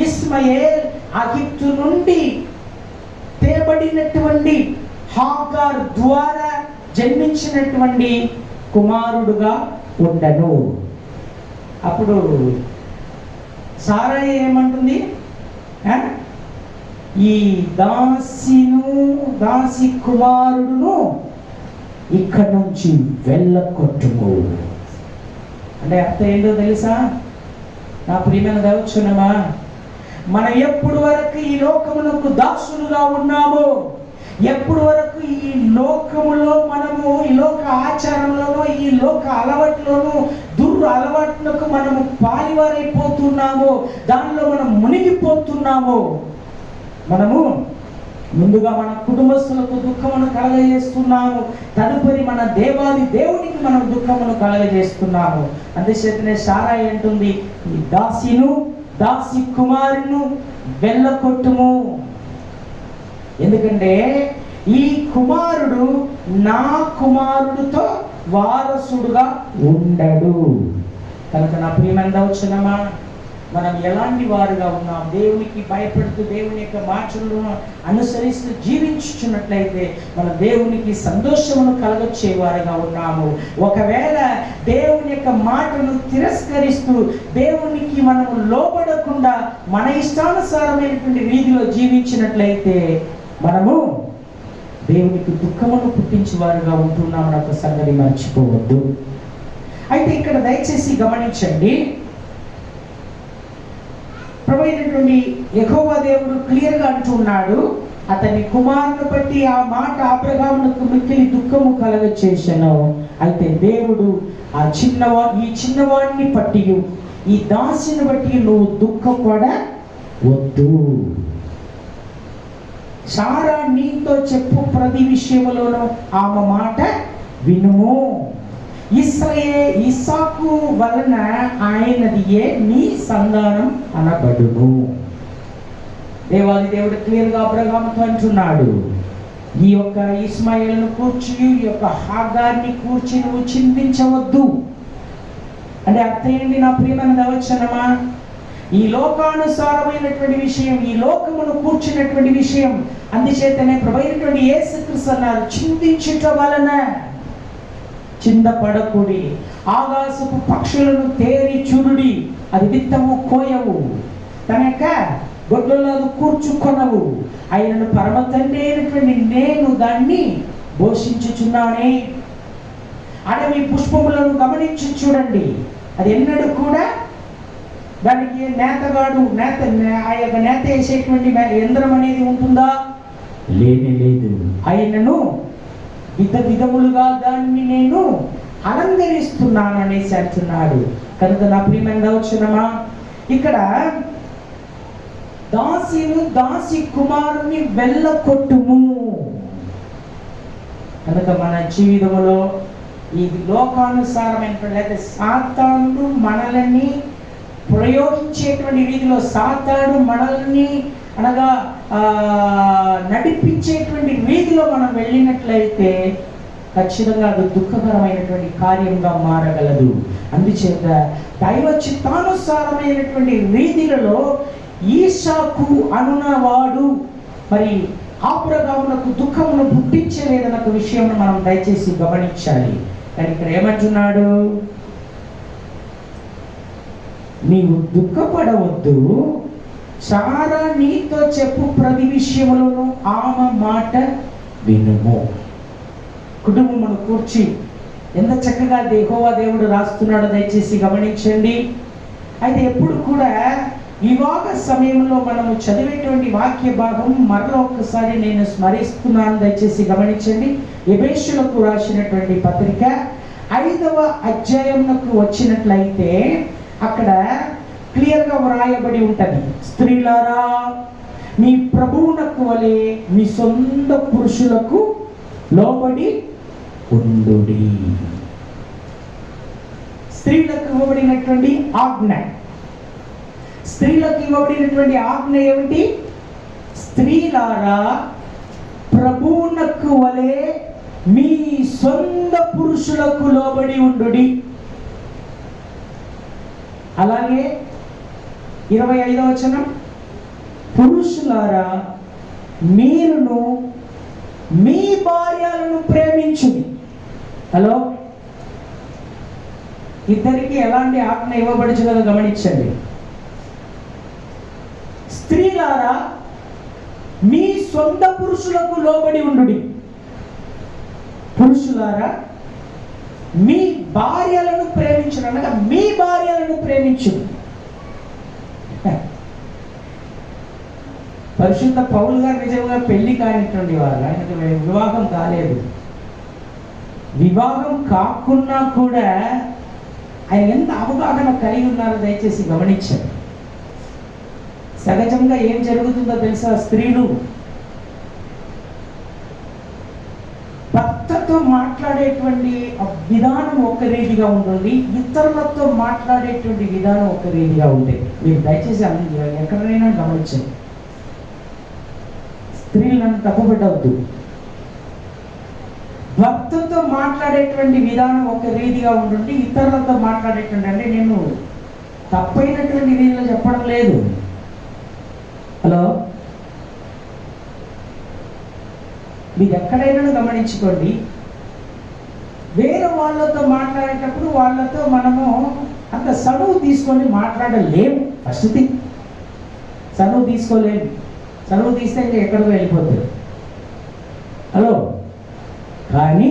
ఇస్మాయేల్ అగిప్తు నుండి తేబడినటువంటి హాగార్ ద్వారా జన్మించినటువంటి కుమారుడుగా ఉండను. అప్పుడు సారా ఏమంటుంది? ఈ దాసి కుమారుడును ఇక్కడ నుంచి వెళ్ళకొట్టుము. అంటే అర్థం ఏంటో తెలుసా? నా ప్రియమైన దైవజనమా, మనం ఎప్పుడు వరకు ఈ లోకమునకు దాసులుగా ఉన్నామో, ఎప్పుడు వరకు ఈ లోకములో మనము ఈ లోక ఆచారంలోనూ ఈ లోక అలవాట్లోనూ అలవాట్లకు మనము పాలివారైపోతున్నామో, దానిలో మనం మునిగిపోతున్నామో, మనము ముందుగా మన కుటుంబస్తులకు దుఃఖమును కలగజేస్తున్నాము, తదుపరి మన దేవాది దేవునికి మనం దుఃఖమును కలగజేస్తున్నాము. అందుచేతనే సారాయి అంటుంది, ఈ దాసి కుమారును వెళ్ళకొట్టుము. ఎందుకంటే ఈ కుమారుడు నా కుమారుడితో వారసుడుగా ఉండడు కనుక. నా ప్రియమైన దౌర్జన్యమా, మనం ఎలాంటి వారుగా ఉన్నాం? దేవునికి భయపడుతూ దేవుని యొక్క మాటలను అనుసరిస్తూ జీవించుచున్నట్లయితే మన దేవునికి సంతోషమును కలగొచ్చేవారుగా ఉన్నాము. ఒకవేళ దేవుని యొక్క మాటను తిరస్కరిస్తూ దేవునికి మనము లోబడకుండా మన ఇష్టానుసారమైనటువంటి రీతిలో జీవించినట్లయితే మనము దేవునికి దుఃఖమును పుట్టించేవారుగా ఉంటున్నామని ఒక సంగతి మర్చిపోవద్దు. అయితే ఇక్కడ దయచేసి గమనించండి, ప్రభువైనటువంటి యెహోవా దేవుడు క్లియర్గా అంటున్నాడు, అతని కుమారుని బట్టి ఆ మాట అబ్రహామునకు మిక్కిలి దుఃఖము కలగచేసెను. అయితే దేవుడు ఈ చిన్నవాడిని బట్టి, ఈ దాసిని బట్టి నువ్వు దుఃఖపడవద్దు. సారా నీతో చెప్పు ప్రతి విషయములోనూ ఆమె మాట వినుము. ఇస్సాకు వలన ఆయనదియే నీ సంతానం అనబడును. దేవాది దేవుడు క్లియర్గా అబ్రహాముతో అంటున్నాడు, ఈ యొక్క ఇస్మాయిల్ను కూర్చి, ఈ యొక్క హాగార్ని కూర్చి నువ్వు చింతించవద్దు. అంటే అర్థం ఏంటి నా ప్రియమైన దవచనమా? ఈ లోకానుసారమైనటువంటి విషయం, ఈ లోకమును కూర్చున్నటువంటి విషయం. అందుచేతనే ప్రభువైనటువంటి యేసుక్రీస్తు అన్నారు, చింతించుట వలన చిందపడకుడి. ఆకాశపు పక్షులను తేరి చూడుడి, అది విత్తవు కోయవు, తన యొక్క గొడ్లలో కూర్చుకొనవు, ఆయనను పరమ తండ్రి అయినటువంటి నేను దాన్ని పోషించుచున్నానే. అడవి పుష్పములను గమనించి చూడండి, అది ఎన్నడూ కూడా దానికి ఆ యొక్క నేత వేసేటువంటి యంత్రం అనేది ఉంటుందా? లేదు. ఆయనను విధములుగా దాన్ని నేను అలంకరిస్తున్నాను అనేసి అంటున్నాడు. కనుక నా ప్రియమైన దౌర్జన్యమా, ఇక్కడ దాసి కుమారుని వెళ్ళకొట్టుము. కనుక మన జీవితంలో ఈ లోకానుసారమైనటువంటి లేదా సాతానుడు మనల్ని ప్రయోగించేటువంటి రీతిలో, సాతాను మనల్ని అనగా నడిపించేటువంటి రీతిలో మనం వెళ్ళినట్లయితే ఖచ్చితంగా అది దుఃఖకరమైనటువంటి కార్యంగా మారగలదు. అందుచేత దైవ చిత్తానుసారమైనటువంటి రీతిలలో ఈసాకు అనునవాడు మరి అబ్రహామునకు దుఃఖమును పుట్టించలేదన్న ఒక విషయం మనం దయచేసి గమనించాలి. కానీ ఇక్కడ ఏమంటున్నాడు, నీవు దుఃఖపడవద్దు, సారా నీతో చెప్పు ప్రతి విషయములను ఆమె మాట వినుము. కుటుంబమును కూర్చి ఎంత చక్కగా యెహోవా దేవుడు రాస్తున్నాడో దయచేసి గమనించండి. అయితే ఎప్పుడు కూడా వివాహ సమయంలో మనము చదివేటువంటి వాక్య భాగం మరలా ఒక్కసారి నేను స్మరిస్తున్నాను, దయచేసి గమనించండి. ఎబేషులకు రాసినటువంటి పత్రిక 5వ అధ్యాయంకు వచ్చినట్లయితే అక్కడ క్లియర్గా వ్రాయబడి ఉంటది, స్త్రీలారా మీ ప్రభువునకు వలె మీ సొంత పురుషులకు లోబడి ఉండుడి. స్త్రీలకు ఇవ్వబడినటువంటి ఆజ్ఞ, స్త్రీలకు ఇవ్వబడినటువంటి ఆజ్ఞ ఏమిటి? స్త్రీలారా ప్రభువునకు వలె మీ సొంత పురుషులకు లోబడి ఉండుడి. అలాగే 25వ వచనం, పురుషులారా మీరును మీ భార్యలను ప్రేమించుడి. హలో, ఇద్దరికి ఎలాంటి ఆజ్ఞ ఇవ్వబడుచున్నదో గమనించండి. స్త్రీలారా మీ సొంత పురుషులకు లోబడి ఉండుడి. పురుషులారా మీ భార్యలను ప్రేమించుడు, అనగా మీ భార్యలను ప్రేమించుడు. పరిశుద్ధ పౌలు గారు నిజంగా పెళ్లి కానిటువంటి వారు, ఆయనకు వివాహం కాలేదు. వివాహం కాకున్నా కూడా ఆయన ఎంత అవగాహన కలిగి ఉన్నారో దయచేసి గమనించండి. సహజంగా ఏం జరుగుతుందో తెలుసా? స్త్రీలు భర్తతో మాట్లాడేటువంటి విధానం ఒక రీతిగా ఉంటుంది, ఇతరులతో మాట్లాడేటువంటి విధానం ఒక రీతిగా ఉంటుంది. మీరు దయచేసి ఎక్కడైనా గమనించండి. స్త్రీలు నన్ను తప్పుపెట్టవద్దు. భర్తతో మాట్లాడేటువంటి విధానం ఒక రీతిగా ఉంటుంది, ఇతరులతో మాట్లాడేటువంటి, అంటే నేను తప్పైనటువంటి రీతిలో చెప్పడం లేదు. హలో, మీరు ఎక్కడైనా గమనించుకోండి. వేరే వాళ్ళతో మాట్లాడేటప్పుడు వాళ్ళతో మనము అంత చనువు తీసుకొని మాట్లాడలేము. ఫస్ట్ థింగ్, చనువు తీసుకోలేము. చనువు తీస్తే ఇంకా ఎక్కడికో వెళ్ళిపోతుంది. హలో, కానీ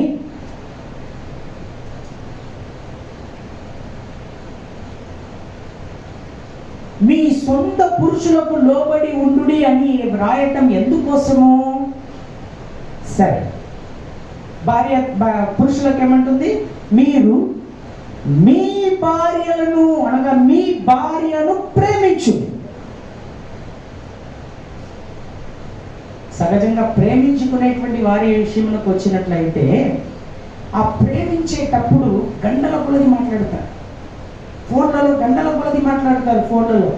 మీ సొంత పురుషులకు లోబడి ఉండుడి అని వ్రాయటం ఎందుకోసము? సరే, పురుషులకు ఏమంటుంది? మీరు మీ భార్యలను అనగా మీ భార్యను ప్రేమించు. సహజంగా ప్రేమించుకునేటువంటి వారి విషయంలోకి వచ్చినట్లయితే ఆ ప్రేమించేటప్పుడు గంటల కొలది మాట్లాడతారు. ఫోన్లలో గంటల కొలది మాట్లాడతారు. ఫోన్లలో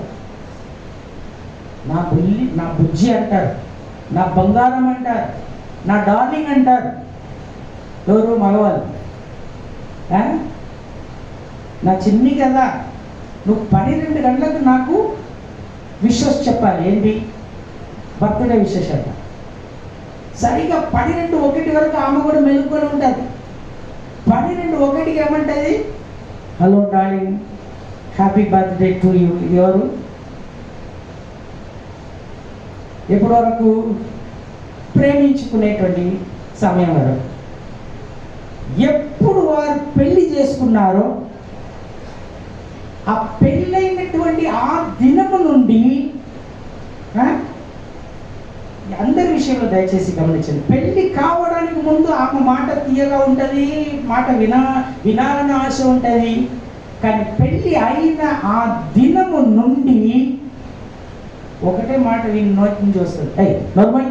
నా బుజ్జి అంటారు, నా బంగారం అంటారు, నా డార్లింగ్ అంటారు. ఎవరు? మగవాళ్ళు. నా చిన్ని కదా, నువ్వు 12 గంటలకు నాకు విషెస్ చెప్పాలి. ఏంటి? బర్త్డే విషెస్ అంట. సరిగా 12:01 వరకు ఆమె కూడా మెలుకొని ఉంటుంది. 12:01కి ఏమంటుంది? Hello darling, happy birthday to you. ఎవరు? ఎప్పటి వరకు? ప్రేమించుకునేటువంటి సమయం వరకు. ఎప్పుడు వారు పెళ్లి చేసుకున్నారో ఆ పెళ్ళైనటువంటి ఆ దినము నుండి అందరి విషయంలో దయచేసి గమనించండి. పెళ్లి కావడానికి ముందు ఆమె మాట తీయగా ఉంటుంది, మాట వినాలని ఆశ ఉంటుంది. కానీ పెళ్లి అయిన ఆ దినము నుండి ఒకటే మాట వీని నోటి నుంచి వస్తుంది. నార్మల్.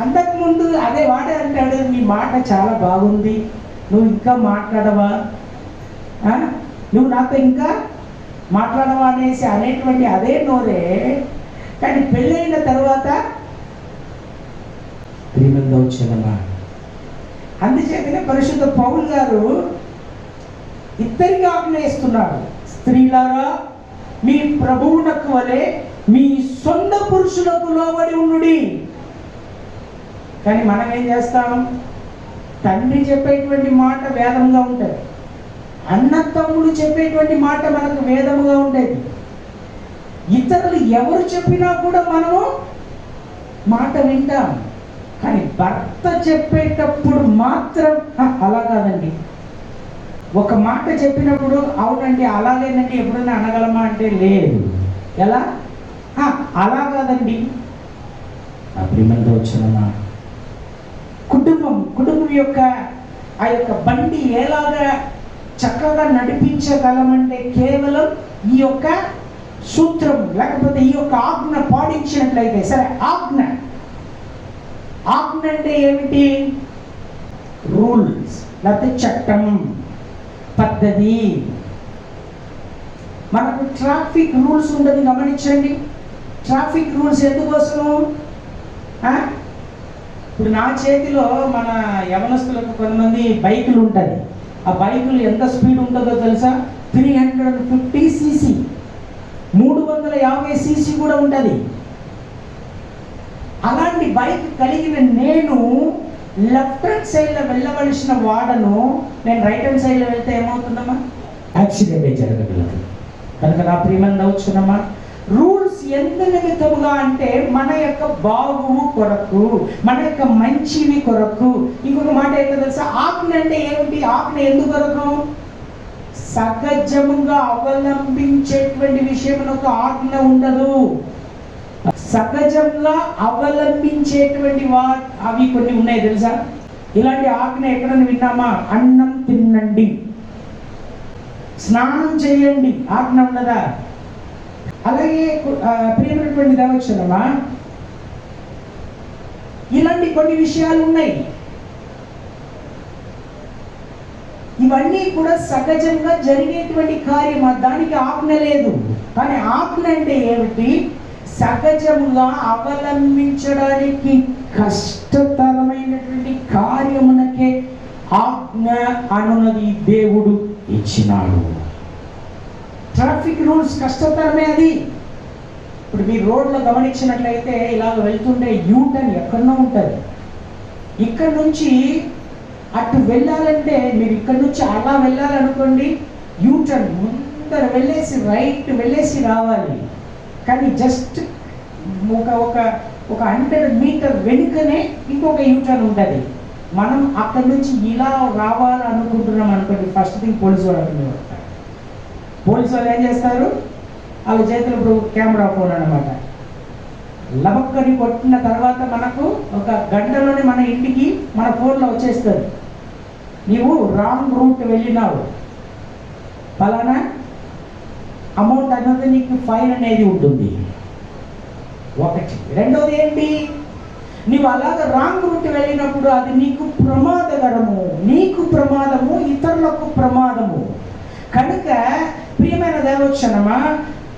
అంతకుముందు అదే వాడే అంటాడు, నీ మాట చాలా బాగుంది, నువ్వు ఇంకా మాట్లాడవా, నువ్వు నాతో ఇంకా మాట్లాడవా అనేసి అనేటువంటి అదే నోరే. కానీ పెళ్ళైన తర్వాత ప్రేమంగా వచ్చానమ్మా. అందుచేతనే పరిశుద్ధ పౌలు గారు ఇద్దరికి ఆజ్ఞయిస్తున్నాడు, స్త్రీలారా మీ ప్రభువునకు వలె మీ సొంత పురుషులకు లోబడి ఉండుడి. కానీ మనం ఏం చేస్తాం? తండ్రి చెప్పేటువంటి మాట వేదంగా ఉంటుంది, అన్న తమ్ముడు చెప్పేటువంటి మాట మనకు వేదముగా ఉండేది. ఇతరులు ఎవరు చెప్పినా కూడా మనము మాట వింటాం. కానీ భర్త చెప్పేటప్పుడు మాత్రం అలా కాదండి. ఒక మాట చెప్పినప్పుడు అవునండి అలాగేనండి ఎప్పుడైనా అనగలమా అంటే లేదు. ఎలా? అలా కాదండి. నా ప్రేమతో వచ్చినమా, కుటుంబం యొక్క ఆ యొక్క బండి ఎలాగా చక్కగా నడిపించగలమంటే కేవలం ఈ యొక్క సూత్రం లేకపోతే ఈ యొక్క ఆజ్ఞ పాటించినట్లయితే. సరే, ఆజ్ఞ అంటే ఏమిటి? రూల్స్ లేకపోతే చట్టం, పద్ధతి. మనకు ట్రాఫిక్ రూల్స్ ఉంటుంది, గమనించండి. ట్రాఫిక్ రూల్స్ ఎందుకోసము? ఇప్పుడు నా చేతిలో మన యవనస్తులకు కొంతమంది బైకులు ఉంటుంది. ఆ బైకులు ఎంత స్పీడ్ ఉంటుందో తెలుసా? 350 cc, 350 cc కూడా ఉంటుంది. అలాంటి బైక్ కలిగిన నేను లెఫ్ట్ హ్యాండ్ సైడ్లో వెళ్ళవలసిన వాడను, నేను రైట్ హ్యాండ్ సైడ్లో వెళ్తే ఏమవుతుందమ్మా? యాక్సిడెంటే జరగగలదు. కనుక నా ప్రియమని నవ్వుచున్నమ్మా, రూల్స్ ఎంత నిమిత్తముగా అంటే మన యొక్క బాగువు కొరకు, మన యొక్క మంచివి కొరకు. ఇంకొక మాట ఏంటో తెలుసా? ఆజ్ఞ అంటే ఏమిటి? ఆజ్ఞ ఎందుకు కొరకు? సహజముగా అవలంబించేటువంటి విషయం ఒక ఆజ్ఞ ఉండదు. సహజంగా అవలంబించేటువంటి అవి కొన్ని ఉన్నాయి తెలుసా? ఇలాంటి ఆజ్ఞ ఎక్కడైనా విన్నామా? అన్నం తినండి, స్నానం చేయండి ఆజ్ఞ ఉన్నదా? అలాగే ప్రియమైనటువంటి దేవచనమా, ఇలాంటి కొన్ని విషయాలు ఉన్నాయి. ఇవన్నీ కూడా సహజంగా జరిగేటువంటి కార్యమా, దానికి ఆజ్ఞ లేదు. కానీ ఆజ్ఞ అంటే ఏమిటి? సహజంగా అవలంబించడానికి కష్టతరమైనటువంటి కార్యమునకే ఆజ్ఞ అనున్నది దేవుడు ఇచ్చినాడు. ట్రాఫిక్ రూల్స్ కష్టతరమే అది. ఇప్పుడు మీరు రోడ్లో గమనించినట్లయితే ఇలాగ వెళ్తుంటే యూటర్న్ ఎక్కడో ఉంటుంది. ఇక్కడ నుంచి అటు వెళ్ళాలంటే మీరు ఇక్కడ నుంచి అలా వెళ్ళాలనుకోండి, యూటర్న్ ముందర వెళ్ళేసి రైట్ వెళ్ళేసి రావాలి. కానీ జస్ట్ ఒక 100 మీటర్ వెనుకనే ఇంకొక యూటర్న్ ఉంటుంది. మనం అక్కడి నుంచి ఇలా రావాలనుకుంటున్నాం అనుకోండి, ఫస్ట్ థింగ్ పోలీసు వాళ్ళు పోలీసు వాళ్ళు ఏం చేస్తారు? వాళ్ళ చేతులు ఇప్పుడు కెమెరా ఫోన్ అన్నమాట. లబక్కని కొట్టిన తర్వాత మనకు ఒక గంటలోనే మన ఇంటికి మన ఫోన్లో వచ్చేస్తుంది, నీవు రాంగ్ రూట్ వెళ్ళినావు, ఫలానా అమౌంట్ అన్నది నీకు ఫైన్ అనేది ఉంటుంది. ఒకటి. రెండోది ఏంటి? నీవు అలాగ రాంగ్ రూట్ వెళ్ళినప్పుడు అది నీకు ప్రమాదకరము, నీకు ప్రమాదము, ఇతరులకు ప్రమాదము. కనుక ప్రియమైన దేవచనమా,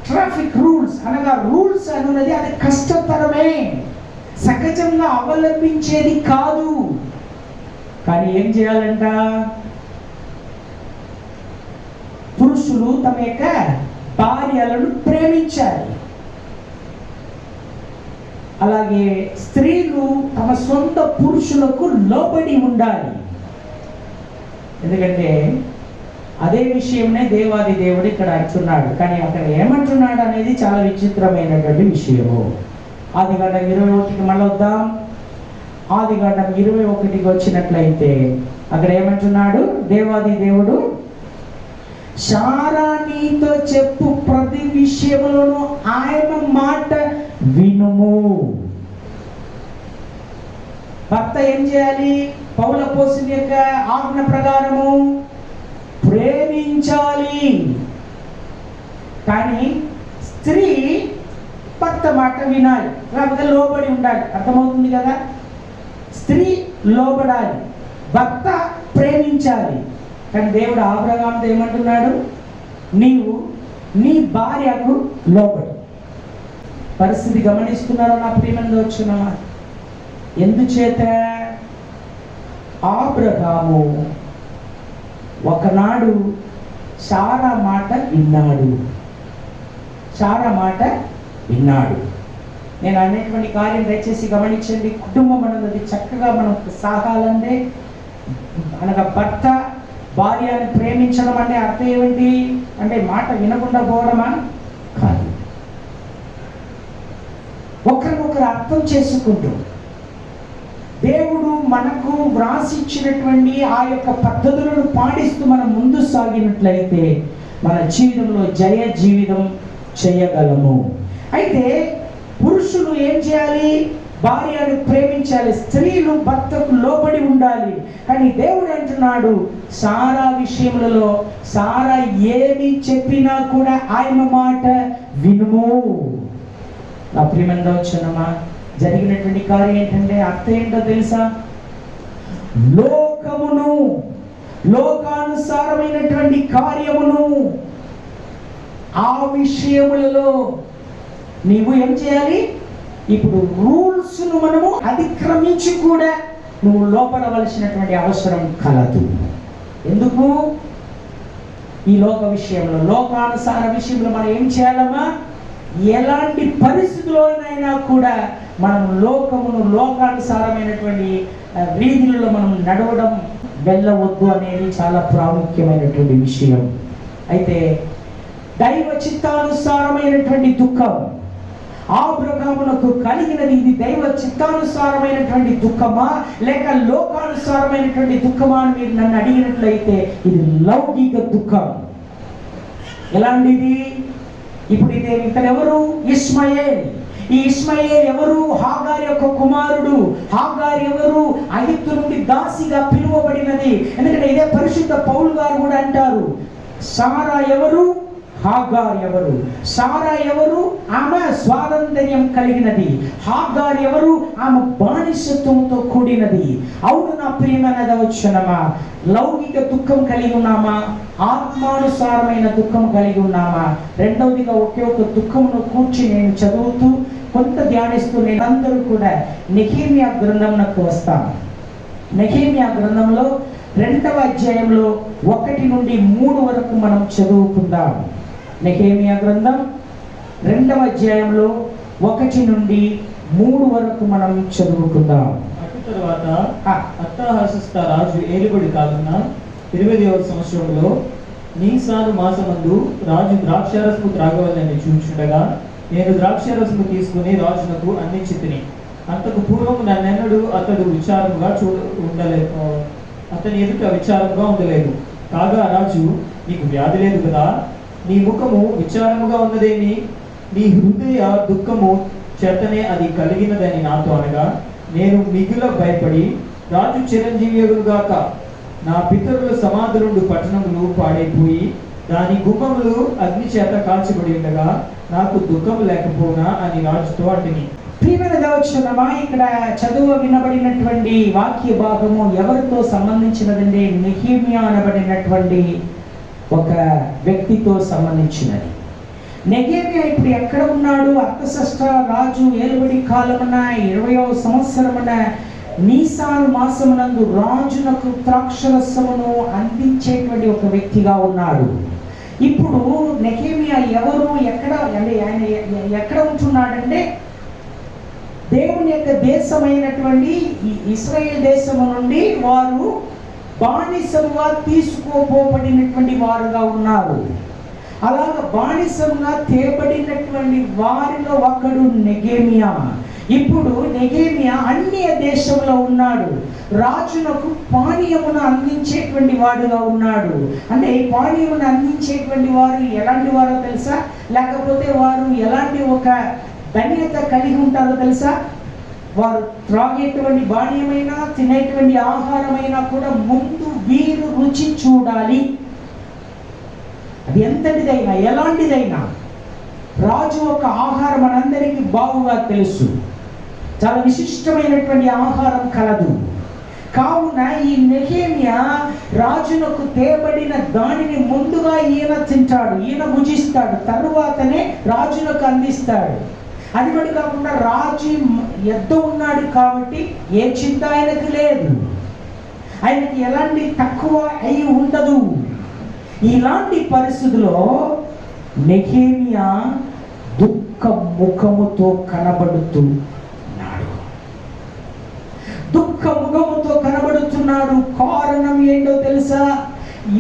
ట్రాఫిక్ రూల్స్ అనగా రూల్స్ అనున్నది అది కష్టతరమే, సహజంగా అవలంబించేది కాదు. కానీ ఏం చేయాలంట? పురుషులు తమ యొక్క భార్యలను ప్రేమించాలి. అలాగే స్త్రీలు తమ సొంత పురుషులకు లోబడి ఉండాలి. ఎందుకంటే అదే విషయమే దేవాది దేవుడు ఇక్కడ అంటున్నాడు. కానీ అక్కడ ఏమంటున్నాడు అనేది చాలా విచిత్రమైనటువంటి విషయము. ఆదికాండం 21కి మళ్ళీ వద్దాం. ఆదికాండం 21కి వచ్చినట్లయితే అక్కడ ఏమంటున్నాడు దేవాది దేవుడు? శారా నీతో చెప్పు ప్రతి విషయంలోనూ ఆయన మాట వినుము. భర్త ఏం చేయాలి? పౌల పోసిన యొక్క ఆజ్ఞ ప్రకారము ప్రేమించాలి. కానీ స్త్రీ భర్త మాట వినాలి, లేకపోతే లోబడి ఉండాలి. అర్థమవుతుంది కదా? స్త్రీ లోబడాలి, భర్త ప్రేమించాలి. కానీ దేవుడు అబ్రహాముతో ఏమంటున్నాడు? నీవు నీ భార్యకు లోబడు. పరిస్థితి గమనిస్తున్నారా నా ప్రియమంది వచ్చున్నామా? ఎందుచేత అబ్రహాము ఒకనాడు శారా మాట విన్నాడు. శారా మాట విన్నాడు. నేను అనేటువంటి కార్యం దయచేసి గమనించండి. కుటుంబం అన్నది చక్కగా మనకు సాగాలంటే, అనగా భర్త భార్యను ప్రేమించడం అంటే అర్థం ఏమిటి? అంటే మాట వినకుండా పోవడమా? కాదు. ఒకరినొకరు అర్థం చేసుకుంటూ దేవుడు మనకు వ్రాసిచ్చినటువంటి ఆ యొక్క పద్ధతులను పాటిస్తూ మనం ముందు సాగినట్లయితే మన జీవితంలో జయ జీవితం చేయగలము. అయితే పురుషులు ఏం చేయాలి? భార్యను ప్రేమించాలి, స్త్రీలు భర్తకు లోబడి ఉండాలి. కానీ దేవుడు అంటున్నాడు సారా విషయములలో సారా ఏమి చెప్పినా కూడా ఆయన మాట వినుము. నా ప్రియమంగా వచ్చానమ్మా, జరిగినటువంటి కార్యం ఏంటంటే అర్థం ఏంటో తెలుసా? లోకమును, లోకానుసారమైనటువంటి కార్యమును, ఆ విషయములలో నీవు ఏం చేయాలి? ఇప్పుడు రూల్స్ను మనము అతిక్రమించి కూడా నువ్వు లోపడవలసినటువంటి అవసరం కలదు. ఎందుకు? ఈ లోక విషయంలో, లోకానుసార విషయంలో మనం ఏం చేయాలమ్మా? ఎలాంటి పరిస్థితుల్లోనైనా కూడా మనం లోకమును, లోకానుసారమైనటువంటి వీధులలో మనం నడవడం వెళ్ళవద్దు అనేది చాలా ప్రాముఖ్యమైనటువంటి విషయం. అయితే దైవ చిత్తానుసారమైనటువంటి దుఃఖం అబ్రహామునకు కలిగినది. ఇది దైవ చిత్తానుసారమైనటువంటి దుఃఖమా లేక లోకానుసారమైనటువంటి దుఃఖమా అని మీరు నన్ను అడిగినట్లయితే ఇది లౌకిక దుఃఖం. ఎలాంటిది? ఇప్పుడు ఇదే ఇతను ఎవరు? ఇష్మాయేల్. ఈ ఇష్మాయేల్ ఎవరు? హాగార్ యొక్క కుమారుడు. హాగార్ ఎవరు? ఐగుప్తు నుండి దాసిగా పిలువబడినది. ఎందుకంటే ఇదే పరిశుద్ధ పౌలు గారు కూడా అంటారు, సారా ఎవరు? హాగార్ ఎవరు? సారా ఎవరు? ఆమె స్వాతంత్ర్యం కలిగినది. హాగార్ ఎవరు? ఆమె బానిసత్వంతో కూడినది. అవును నా ప్రియమైన దైవజనమా, లౌకిక దుఃఖం కలిగి ఉన్నామా? ఆత్మానుసారమైన దుఃఖం కలిగి ఉన్నామా? రెండవదిగా ఒకే ఒక దుఃఖమును కూర్చి నేను చదువుతూ కొంత ధ్యానిస్తూ నేను అందరూ కూడా నెహెమ్యా గ్రంథంలోకి వస్తాను. నెహెమ్యా గ్రంథంలో 2వ అధ్యాయంలో 1 నుండి 3 వరకు మనం చదువుకుందాం. నెహెమ్యా గ్రంథం 2వ అధ్యాయంలో 1 నుండి 3 వరకు మనం చదువుకుందాం. అటు తర్వాత అర్తహషస్త రాజు ఏలుబడి కాలంన 20వ సంవత్సరంలో నీసాను మాసమందు రాజు ద్రాక్షారసము త్రాగవలెనని చూచుండగా నేను ద్రాక్షారసము తీసుకుని రాజునకు అందించితిని. అంతకు పూర్వం నన్నెన్నడూ అతడు విచారముగా అతని ఎదుట విచారముగా ఉండలేదు. కాగా రాజు, నీకు వ్యాధి లేదు కదా, నీ ముఖము విచారముగా ఉన్నదేమి, నీ హృదయ దుఃఖము చేతనే అది కలిగినదని నాతో అనగా, నేను మిగుల భయపడి, రాజు చిరంజీవిగాక, నా పితరుల సమాధులుండు పట్టణములు పాడైపోయి దాని గుమ్మములు అగ్ని చేత కాల్చబడి ఉండగా నాకు దుఃఖము లేకపోనా అని రాజుతో అంటిని. ప్రియమైన దైవజనమా, ఇక్కడ చదువు వినబడినటువంటి వాక్య భాగము ఎవరితో సంబంధించినదండి? నెహెమ్యా అనబడినటువంటి ఒక వ్యక్తితో సంబంధించినది. నెహెమ్యా ఇప్పుడు ఎక్కడ ఉన్నాడు? అర్తషష్ట రాజు ఏలుబడి కాలమున 20వ సంవత్సరమున నీసాను మాసమునందు రాజునకు ద్రాక్షరసమును అందించేటువంటి ఒక వ్యక్తిగా ఉన్నాడు. ఇప్పుడు నెహెమ్యా ఎవరు? ఆయన ఎక్కడ ఉంటున్నాడంటే దేవుని యొక్క దేశమైనటువంటి ఇశ్రాయేల్ దేశము నుండి వారు బానిసలుగా తీసుకోబడినటువంటి వారుగా ఉన్నారు. అలాగ బానిసంగా తేబడినటువంటి వారిలో ఒకడు నెహెమ్యా. ఇప్పుడు నెహెమ్యా అన్య దేశంలో ఉన్నాడు. రాజునకు పానీయమును అందించేటువంటి వాడుగా ఉన్నాడు. అంటే పానీయమును అందించేటువంటి వారు ఎలాంటి వారో తెలుసా? లేకపోతే వారు ఎలాంటి ఒక ధన్యత కలిగి ఉంటారో తెలుసా? వారు త్రాగేటువంటి పానీయమైనా తినేటువంటి ఆహారమైనా కూడా ముందు వీరు రుచి చూడాలి. అది ఎంతటిదైనా ఎలాంటిదైనా. రాజు ఒక ఆహారం మనందరికీ బాగుగా తెలుసు, చాలా విశిష్టమైనటువంటి ఆహారం కలదు. కావున ఈ నెహెమ్యా రాజునకు తేబడిన దానిని ముందుగా ఈయన తింటాడు, ఈయన భుజిస్తాడు, తరువాతనే రాజునకు అందిస్తాడు. అది బట్టి కాకుండా రాజు ఎద్దు ఉన్నాడు కాబట్టి ఏ చింత ఆయనకు లేదు, ఆయనకి ఎలాంటి తక్కువ అయి ఉండదు. ఇలాంటి పరిస్థితుల్లో నెహెమ్యా దుఃఖ ముఖముతో కనబడుతున్నాడు. దుఃఖ ముఖముతో కనబడుతున్నాడు. కారణం ఏంటో తెలుసా?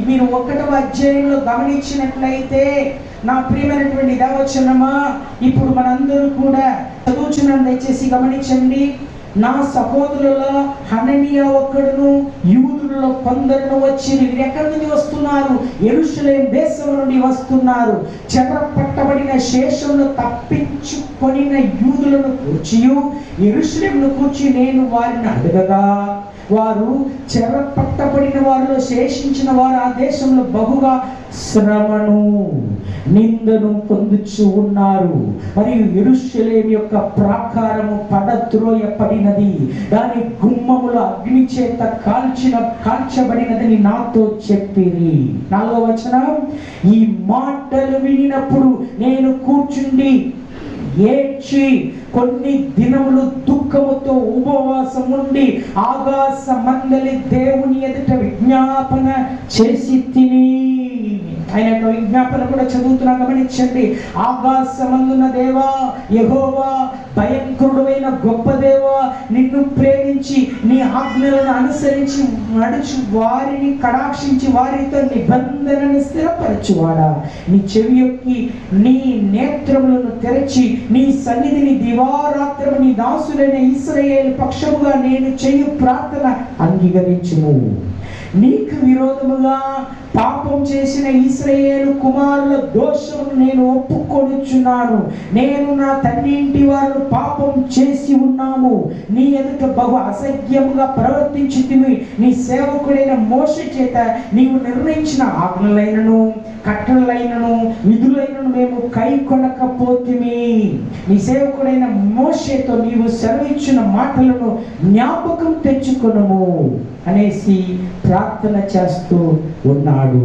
మీరు 1వ అధ్యాయంలో గమనించినట్లయితే నా ప్రియమైనటువంటి దైవజనమా, ఇప్పుడు మనందరూ కూడా చదువుచున్నాం, దయచేసి గమనించండి. నా సహోదరులలో హననియా ఒక్కడును యూదులలో కొందరును వచ్చి, వీరు ఎక్కడి నుండి వస్తున్నారు? యెరూషలేం దేశం నుండి వస్తున్నారు. చెర పట్టబడిన శేషమును తప్పించుకొనిన యూదులను కూర్చియు యెరూషలేమును కూర్చి నేను వారిని అడగగా, వారు చెర పట్టబడిన వారిలో శేషించిన వారు ఆ దేశంలో బహుగా శ్రమను నిందను పొందుచు ఉన్నారు. మరియు యెరూషలేము యొక్క ప్రాకారము పడద్రోయపడినది, దాని గుమ్మములు అగ్ని చేత కాల్చబడినదని నాతో చెప్పిరి. 4వ వచనం, ఈ మాటలు వినినప్పుడు నేను కూర్చుండి ఏడ్చి కొన్ని దినములు దుఃఖముతో ఉపవాసం ఉండి ఆకాశ మండలి దేవుని ఎదుట విజ్ఞాపన చేసి తిని. ఆయన యొక్క విజ్ఞాపన కూడా చదువుతున్నా, గమనించండి. ఆకాశమందున్న దేవా యెహోవా, భయంకరుడైన గొప్ప దేవా, నిన్ను ప్రేమించి నీ ఆజ్ఞలను అనుసరించి నడుచు వారిని కటాక్షించి వారితో నిబంధనను స్థిరపరచువాడా, నీ చెవి యొక్కి నీ నేత్రములను తెరచి నీ సన్నిధిని దివారాత్రము నీ దాసులైన ఇశ్రాయేలు పక్షముగా నేను చేయు ప్రార్థన అంగీకరించుము. నీకు విరోధముగా పాపం చేసిన ఇశ్రాయేలు కుమారుల దోషమును నేను ఒప్పుకొనుచున్నాను. నేను నా తండ్రి ఇంటి వారు పాపం చేసి ఉన్నాము. నీ ఎదుట బహు అసహ్యముగా ప్రవర్తించితివి. నీ సేవకుడైన మోషే చేత నీవు నిర్ణయించిన ఆజ్ఞలైనను కట్టడలైనను విధులైనను మేము కై కొనకపోతిమి. నీ సేవకుడైన మోషేతో నీవు సెలవిచ్చిన మాటలను జ్ఞాపకం తెచ్చుకొనుము అనేసి ప్రార్థన చేస్తూ ఉన్నాడు.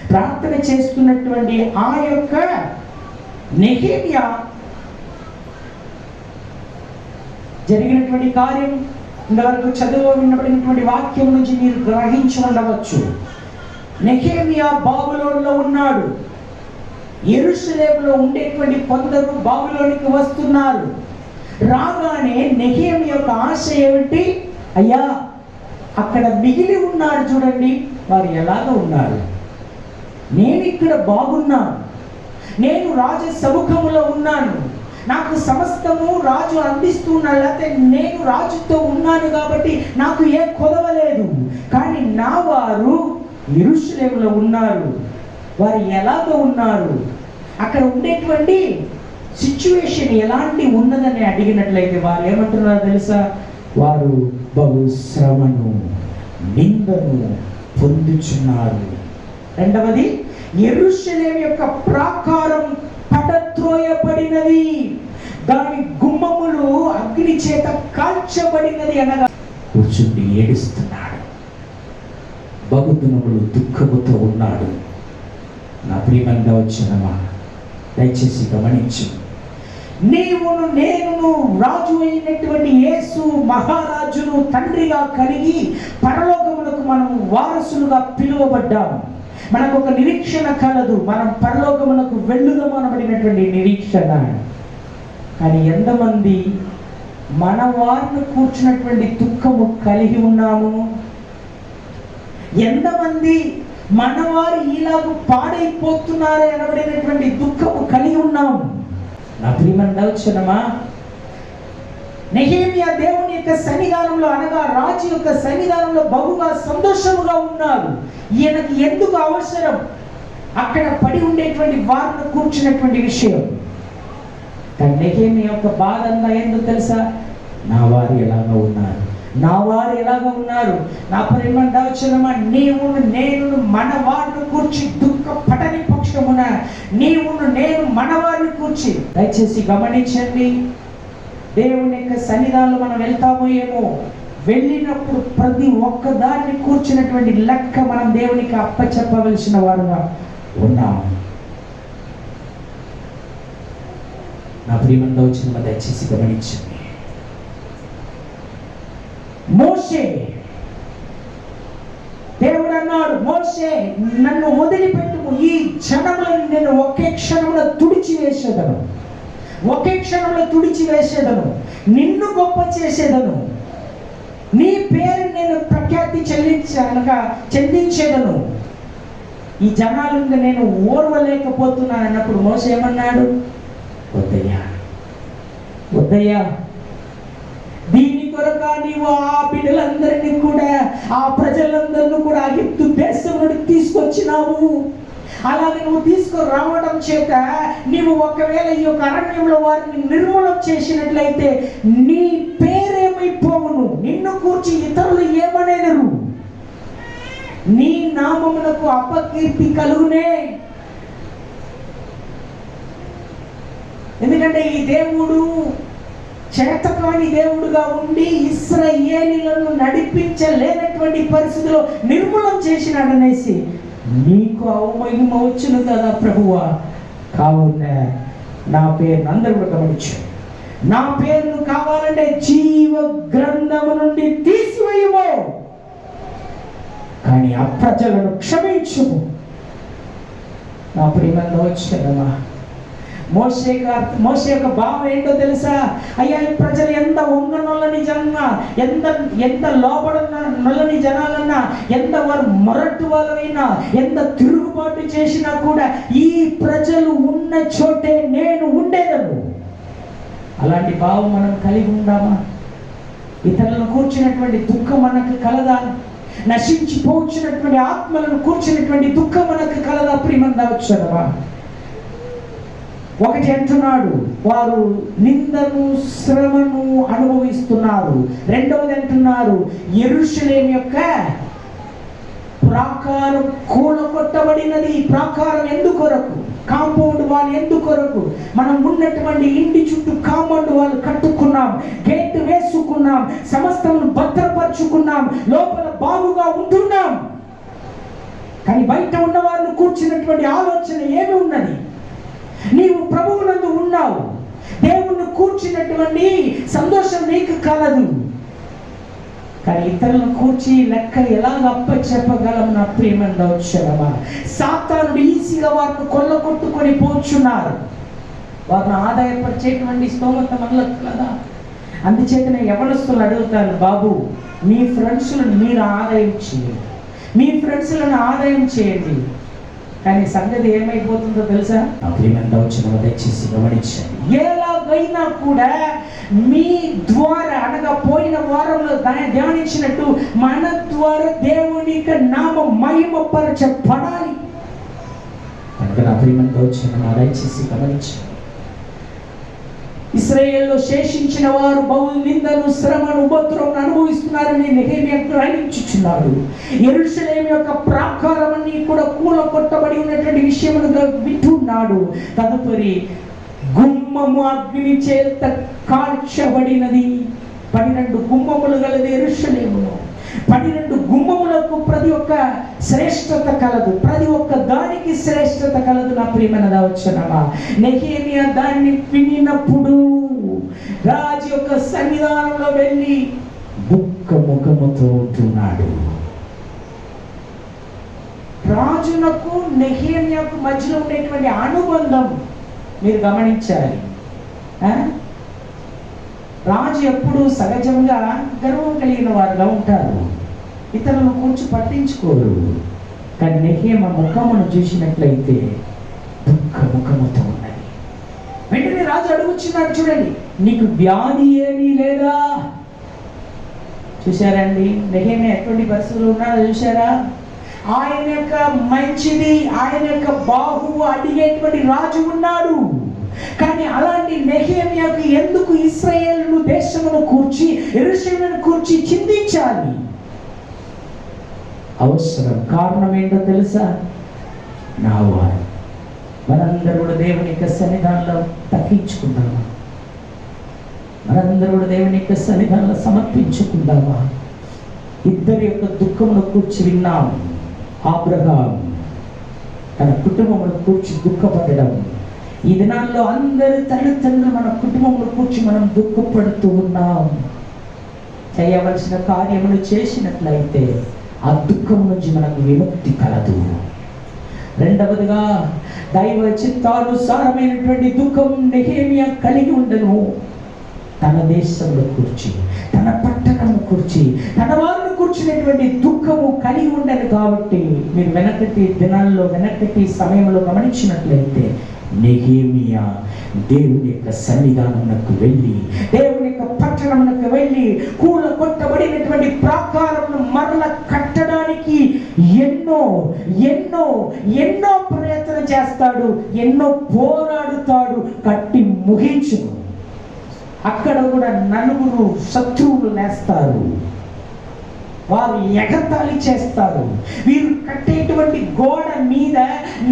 ప్రార్థన చేస్తున్నటువంటి ఆ యొక్క నెహెమ్యా జరిగినటువంటి కార్యం ఇంతవరకు చదువు వినబడినటువంటి వాక్యం నుంచి మీరు గ్రహించి ఉండవచ్చు. నెహెమ్యా బాబులోనులో ఉన్నాడు. యెరూషలేములో ఉండేటువంటి కొందరు బాబులోనికి వస్తున్నారు. రాగానే నెహెమ్యా యొక్క ఆశ ఏమిటి? అయ్యా, అక్కడ మిగిలి ఉన్నారు చూడండి, వారు ఎలాగ ఉన్నారు, నేను ఇక్కడ బాగున్నాను, నేను రాజు సముఖంలో ఉన్నాను, నాకు సమస్తము రాజు అందిస్తున్నాడు, లేకపోతే నేను రాజుతో ఉన్నాను కాబట్టి నాకు ఏ కొదవలేదు. కానీ నా వారు యెరూషలేములో ఉన్నారు, వారు ఎలాగ ఉన్నారు, అక్కడ ఉండేటువంటి సిచ్యువేషన్ ఎలాంటి ఉన్నదని అడిగినట్లయితే వారు ఏమంటున్నారో తెలుసా? వారు బహు శ్రమను నిందను పొందుచున్నారు. రెండవది, యెరూషలేము యొక్క ప్రాకారం పడత్రోయబడినది, దాని గుమ్మములు అగ్ని చేత కాల్చబడినది అనగా కూర్చుండి ఏడుస్తున్నాడు, బహుదినములు దుఃఖముతో ఉన్నాడు. నా ప్రియమైన వచనమా, దయచేసి గమనించు. నీవును నేనును రాజు అయినటువంటి యేసు మహారాజును తండ్రిగా కలిగి పరలోకమునకు మనం వారసులుగా పిలువబడ్డాము. మనకు ఒక నిరీక్షణ కలదు, మనం పరలోకమునకు వెళ్ళుదామనబడినటువంటి నిరీక్షణ. కానీ ఎంతమంది మన వారిని కూర్చున్నటువంటి దుఃఖము కలిగి ఉన్నాము? ఎంతమంది మనవారు ఇలాగ పాడైపోతున్నారు అనబడినటువంటి దుఃఖము కలిగి ఉన్నాము? నా ప్రియమైన దైవజనమా, నెహెమ్యా దేవుని యొక్క సన్నిధానంలో అనగా రాజు యొక్క సన్నిధానంలో బహుగా సంతోషముగా ఉన్నారు. ఈయనకి ఎందుకు అవసరం అక్కడ పడి ఉండేటువంటి వారిని కూర్చున్నటువంటి విషయం? కానీ నెహెమ్యా యొక్క బాధ అంతా ఏందో తెలుసా? నా వారు ఎలాగ ఉన్నారు, నా వారు ఎలాగ ఉన్నారు. నా ప్రియమైన దైవజనమా, నీవు నేను మన వారిని కూర్చి దుఃఖ పటని పక్షమున నీవును నేను మన వారిని కూర్చి. దయచేసి గమనించండి, దేవుని యొక్క సన్నిధానంలో మనం వెళ్తామో ఏమో, వెళ్ళినప్పుడు ప్రతి ఒక్క దాన్ని కూర్చున్నటువంటి లెక్క మనం దేవునికి అప్పచెప్పవలసిన వారుగా ఉన్నాము. నా ప్రియమైన దైవజనమా, దయచేసి గమనించండి. మోషే, దేవుడు అన్నాడు, మోషే నన్ను వదిలిపెట్టుము, ఈ జనములను నేను ఒకే క్షణంలో తుడిచివేసేదను, ఒకే క్షణంలో తుడిచివేసేదను, నిన్ను గొప్ప చేసేదను, నీ పేరు నేను ప్రఖ్యాతి చెందించేదను, ఈ జనాలను నేను ఓర్వలేకపోతున్నాను అన్నప్పుడు మోషే ఏమన్నాడు? వద్దయ్యా, వద్దయ్యా, దీని కొరగా నీవు ఆ బిడ్డలందరినీ కూడా, ఆ ప్రజలందరినీ కూడా ఐగుప్తు దేశం నుండి తీసుకొచ్చినావు. అలాగే నువ్వు తీసుకురావడం చేత నీవు ఒకవేళ ఈ యొక్క అరణ్యంలో వారిని నిర్మూలన చేసినట్లయితే నీ పేరేమైపోవును, నిన్ను కూర్చి ఇతరులు ఏమనేదరు, నీ నామమునకు అపకీర్తి కలుగునే. ఎందుకంటే ఈ దేవుడు చేతకాని దేవుడుగా ఉండి ఇశ్రాయేలీయులను నడిపించలేనటువంటి పరిస్థితిలో నిర్మూలన చేసినాడనేసి నీకు అవమహిమ వచ్చును కదా ప్రభువా. కావున నా పేరును అందరూ కూడా గమనించు, నా పేరును కావాలంటే జీవ గ్రంథము నుండి తీసివేయము, కానీ ఆ ప్రజలను క్షమించుము. నా ప్రియమైన వచ్చేదమ్మా, మోషే యొక్క భావం ఏంటో తెలుసా? అయ్యా, ఈ ప్రజలు ఎంత ఒంగనొల్లని జనా, ఎంత లోపడున్న నొల్లని జనాలన్నా, ఎంత వారు మొరటు వాళ్ళైనా, ఎంత తిరుగుబాటు చేసినా కూడా ఈ ప్రజలు ఉన్న చోటే నేను ఉండేదను. అలాంటి భావం మనం కలిగి ఉందామా? ఇతరులను కూర్చున్నటువంటి దుఃఖం మనకు కలదా? నశించిపోవచ్చినటువంటి ఆత్మలను కూర్చున్నటువంటి దుఃఖం మనకు కలదా ప్రియమందా వచ్చారవా? ఒకటి అంటున్నాడు, వారు నిందను శ్రమను అనుభవిస్తున్నారు. రెండవది అంటున్నారు, యెరూషలేము యొక్క ప్రాకారం కూలగొట్టబడినది. ప్రాకారం ఎందుకొరకు? కాంపౌండ్ వాల్ ఎందుకొరకు? మనం ఉన్నటువంటి ఇంటి చుట్టూ కాంపౌండ్ వాల్ కట్టుకున్నాం, గేట్ వేసుకున్నాం, సమస్తం భద్రపరుచుకున్నాం, లోపల బాగుగా ఉంటున్నాం. కానీ బయట ఉన్న వారిని కూర్చున్నటువంటి ఆలోచన ఏమి ఉన్నది? నీవు ప్రభువునందు ఉన్నావు, దేవుణ్ణి కూర్చున్నటువంటి సంతోషం నీకు కలదు. కానీ ఇతరులను కూర్చి లెక్క ఎలాగ అప్పచెప్పగలం నా ప్రియమైన వచ్చారమ్మా? సాతానుడు ఈజీగా వారిని కొల్లగొట్టుకొని పోచున్నారు. వారిని ఆదాయపరిచేటువంటి స్తోమత మనలో కదా. అందుచేతనే యవనస్తులు అడుగుతారు, బాబు మీ ఫ్రెండ్స్లను మీరు ఆదాయం చేయండి, మీ ఫ్రెండ్స్లను ఆదాయం చేయండి. కానీ సంగతి ఏమైపోతుందో తెలుసా? ప్రియమైన వచ్చిన దయచేసి గమనించండి. ఎలాగైనా కూడా మీ ద్వారా, అనగా పోయిన వారంలో ధ్యానించినట్టు మన ద్వారా దేవుని నామ మహిమపరచబడాలి. కనుక నా ప్రియమైన వచ్చిన దయచేసి గమనించండి. ఇశ్రాయేలులో శేషించిన వారు బహు నిందను శ్రమను ఉపద్రవం అనుభవిస్తున్నారని నెహెమ్యా గ్రహించుచున్నాడు. యెరూషలేము యొక్క ప్రాకారమన్నీ కూడా కూలగొట్టబడి ఉన్నటువంటి విషయమును వింటున్నాడు. తదుపరి గుమ్మము అగ్ని చేత కాల్చబడినది. 12 గుమ్మములు గలది యెరూషలేములో. 12 గుమ్మములకు ప్రతి ఒక్క శ్రేష్టత కలదు, ప్రతి ఒక్క దానికి శ్రేష్టత కలదు. నా ప్రియమైన దావచ్చనమా, నెహెమ్యా దాన్ని వినినప్పుడు రాజు యొక్క సన్నిధానంలో వెళ్ళి దుఃఖ ముఖముతో ఉంటున్నాడు. రాజునకు నెహెమ్యాకు మధ్యలో ఉండేటువంటి అనుబంధం మీరు గమనించాలి. రాజు ఎప్పుడు సహజంగా గర్వం కలిగిన వారుగా ఉంటారు, ఇతరులను కూర్చు పట్టించుకోరు. కానీ నెహెమ్యా ముఖమును చూసినట్లయితే దుఃఖ ముఖముతో ఉన్నది. వెంటనే రాజు అడుగుచున్నాడు, చూడండి నీకు వ్యాధి ఏమీ లేదా? చూశారండి నెహెమ్యా ఎటువంటి పరిస్థితులు ఉన్నాడో చూశారా? ఆయన యొక్క మంచిది, ఆయన యొక్క బాహువు అడిగేటువంటి రాజు ఉన్నాడు. కానీ అలాంటి నెహెమ్యాకు ఎందుకు ఇశ్రాయేలు దేశమును కూర్చి, యెరూషలేమును కూర్చి చింతించాలి? అవసరం. కారణం ఏంటో తెలుసా? నా వారు మనందరూ కూడా దేవుని యొక్క సన్నిధానంలో తగ్గించుకుందామా? మనందరూ కూడా దేవుని యొక్క సన్నిధానంలో సమర్పించుకుందామా? ఇద్దరి యొక్క దుఃఖమును కూర్చి విన్నాం. అబ్రహాం తన కుటుంబమును కూర్చి దుఃఖపడడం. ఈ దినాల్లో అందరి తల్లిదండ్రులు మన కుటుంబంలో కూర్చి మనం దుఃఖపడుతూ ఉన్నాం. చేయవలసిన కార్యములు చేసినట్లయితే ఆ దుఃఖం నుంచి మనకు విముక్తి కలదు. రెండవదిగా దైవ చిత్తానుసారమైనటువంటి దుఃఖం నెహెమ్యా కలిగి ఉండను. తన దేశంలో కూర్చి, తన పట్టణంలో కూర్చి, తన వారిని కూర్చునేటువంటి దుఃఖము కలిగి ఉండను. కాబట్టి మీరు వెనకటి దినాల్లో, వెనకటి సమయంలో గమనించినట్లయితే నెహెమ్యా దేవుని యొక్క సన్నిధానమునకు వెళ్ళి, దేవుని యొక్క పట్టణమునకు వెళ్ళి కూలగొట్టబడినటువంటి ప్రాకారమును మరల కట్టడానికి ఎన్నో ఎన్నో ఎన్నో ప్రయత్నం చేస్తాడు, ఎన్నో పోరాడుతాడు, కట్టి ముగించును. అక్కడ కూడా నలుగురు శత్రువులు లేస్తారు, వారు ఎగతాళి చేస్తారు. వీరు కట్టేటువంటి గోడ మీద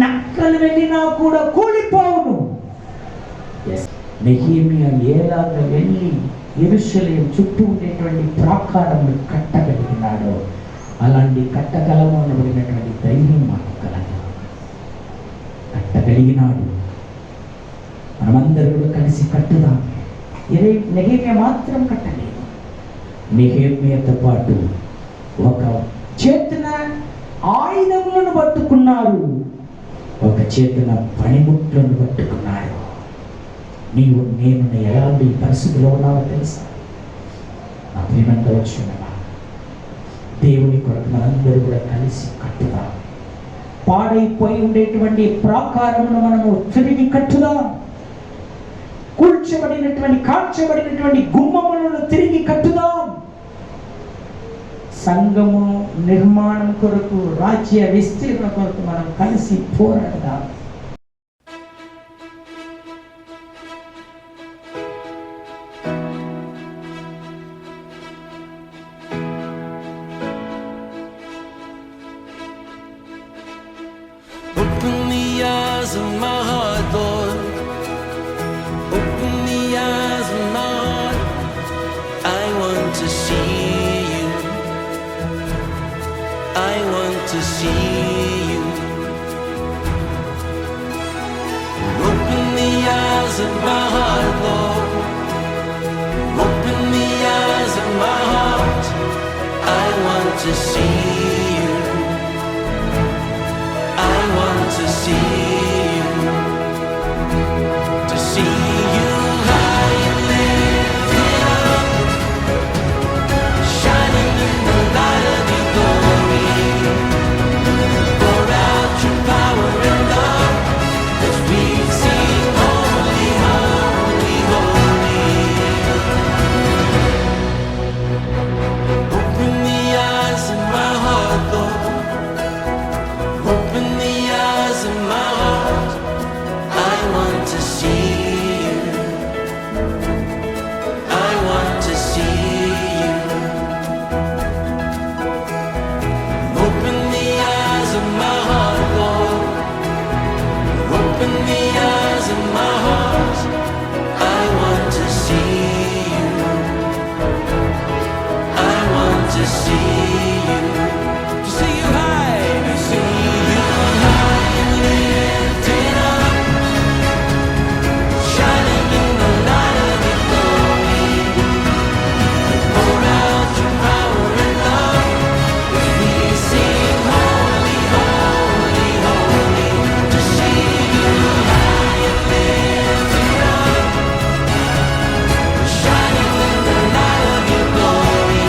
నక్కలు వెళ్ళినా కూడా కూలిపోవును. నెహెమ్యా ఎలాగ వెళ్ళి యెరూషలేము చుట్టూ ఉండేటువంటి ప్రాకారమును కట్టగలిగినాడో అలాంటి కట్టగలము అనబడినటువంటి ధైర్యం మాకు కలదు. కట్టగలిగినాడు. మనమందరూ కూడా కలిసి కట్టుదాం. నెహెమ్యా మాత్రం కట్టలేదు. నెహెమ్యాతో పాటు ఒక చేతున ఆయుధములను పట్టుకున్నారు, ఒక చేతున పనిముట్లను పట్టుకున్నారు. నీవు నేను ఎలాంటి పరిస్థితిలో ఉన్నావో తెలుసా? నా ప్రియమంతా వచ్చినవా? దేవుని కొరకు మనందరూ కూడా కలిసి కట్టుదాం. పాడైపోయి ఉండేటువంటి ప్రాకారమును మనము తిరిగి కట్టుదాం. కూల్చబడినటువంటి, కాల్చబడినటువంటి గుమ్మములను తిరిగి కట్టుదాం. సంఘము నిర్మాణం కొరకు, రాజ్య విస్తీర్ణ కొరకు మనం కలిసి పోరాడదాం. Open the eyes of my heart, Lord. Open the eyes of my heart. I want to see you. I want to see you. Open the eyes of my heart, Lord. Open the eyes of my heart. I want to see you. I want to see you, to see you high and lifted up, shining in the light of your glory. Pour out your power and love as we sing holy, holy, holy. Open the eyes of my heart, Lord. Open the eyes of my heart. I want to see you. I want to see you. Open the eyes of my heart, Lord. Open the eyes of my heart. I want to see you. I want to see you. To see you high, to see you high and lifted up, shining in the light of your glory. Pour out your power and love as we sing holy, holy, holy. To see you high and lifted up, shining in the light of your glory.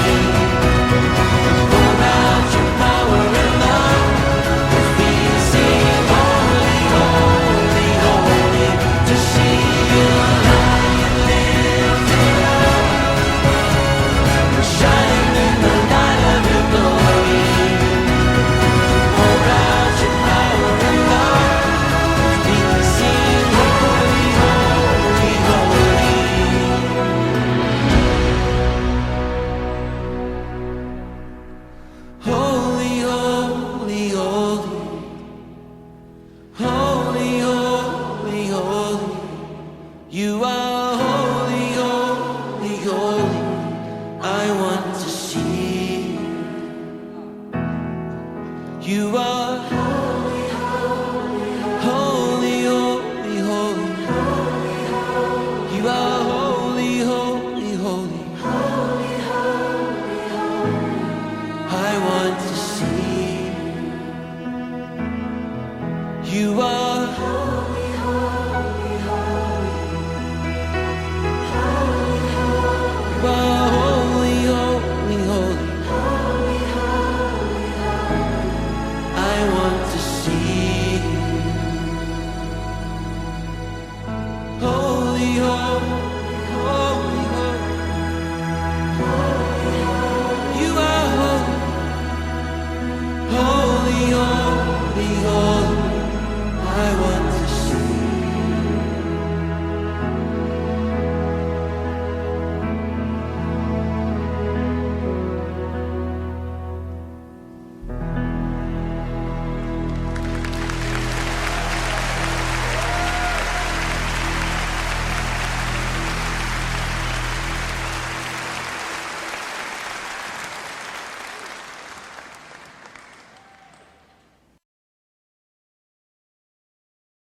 Pour out your power and love as we sing holy, holy, holy. To see you high and lifted up, shining in the light of your glory. Pour out your power and love as we sing holy, holy, holy. Holy, holy, holy. Holy, holy, holy. You are holy, holy, holy. I want to see you. You are holy, holy, holy, holy. You are holy, holy, holy. I want to see you. You are holy, holy, holy. You are holy, holy, holy. I want to see you. Holy, holy, holy, holy. You are holy. Holy, holy, holy. I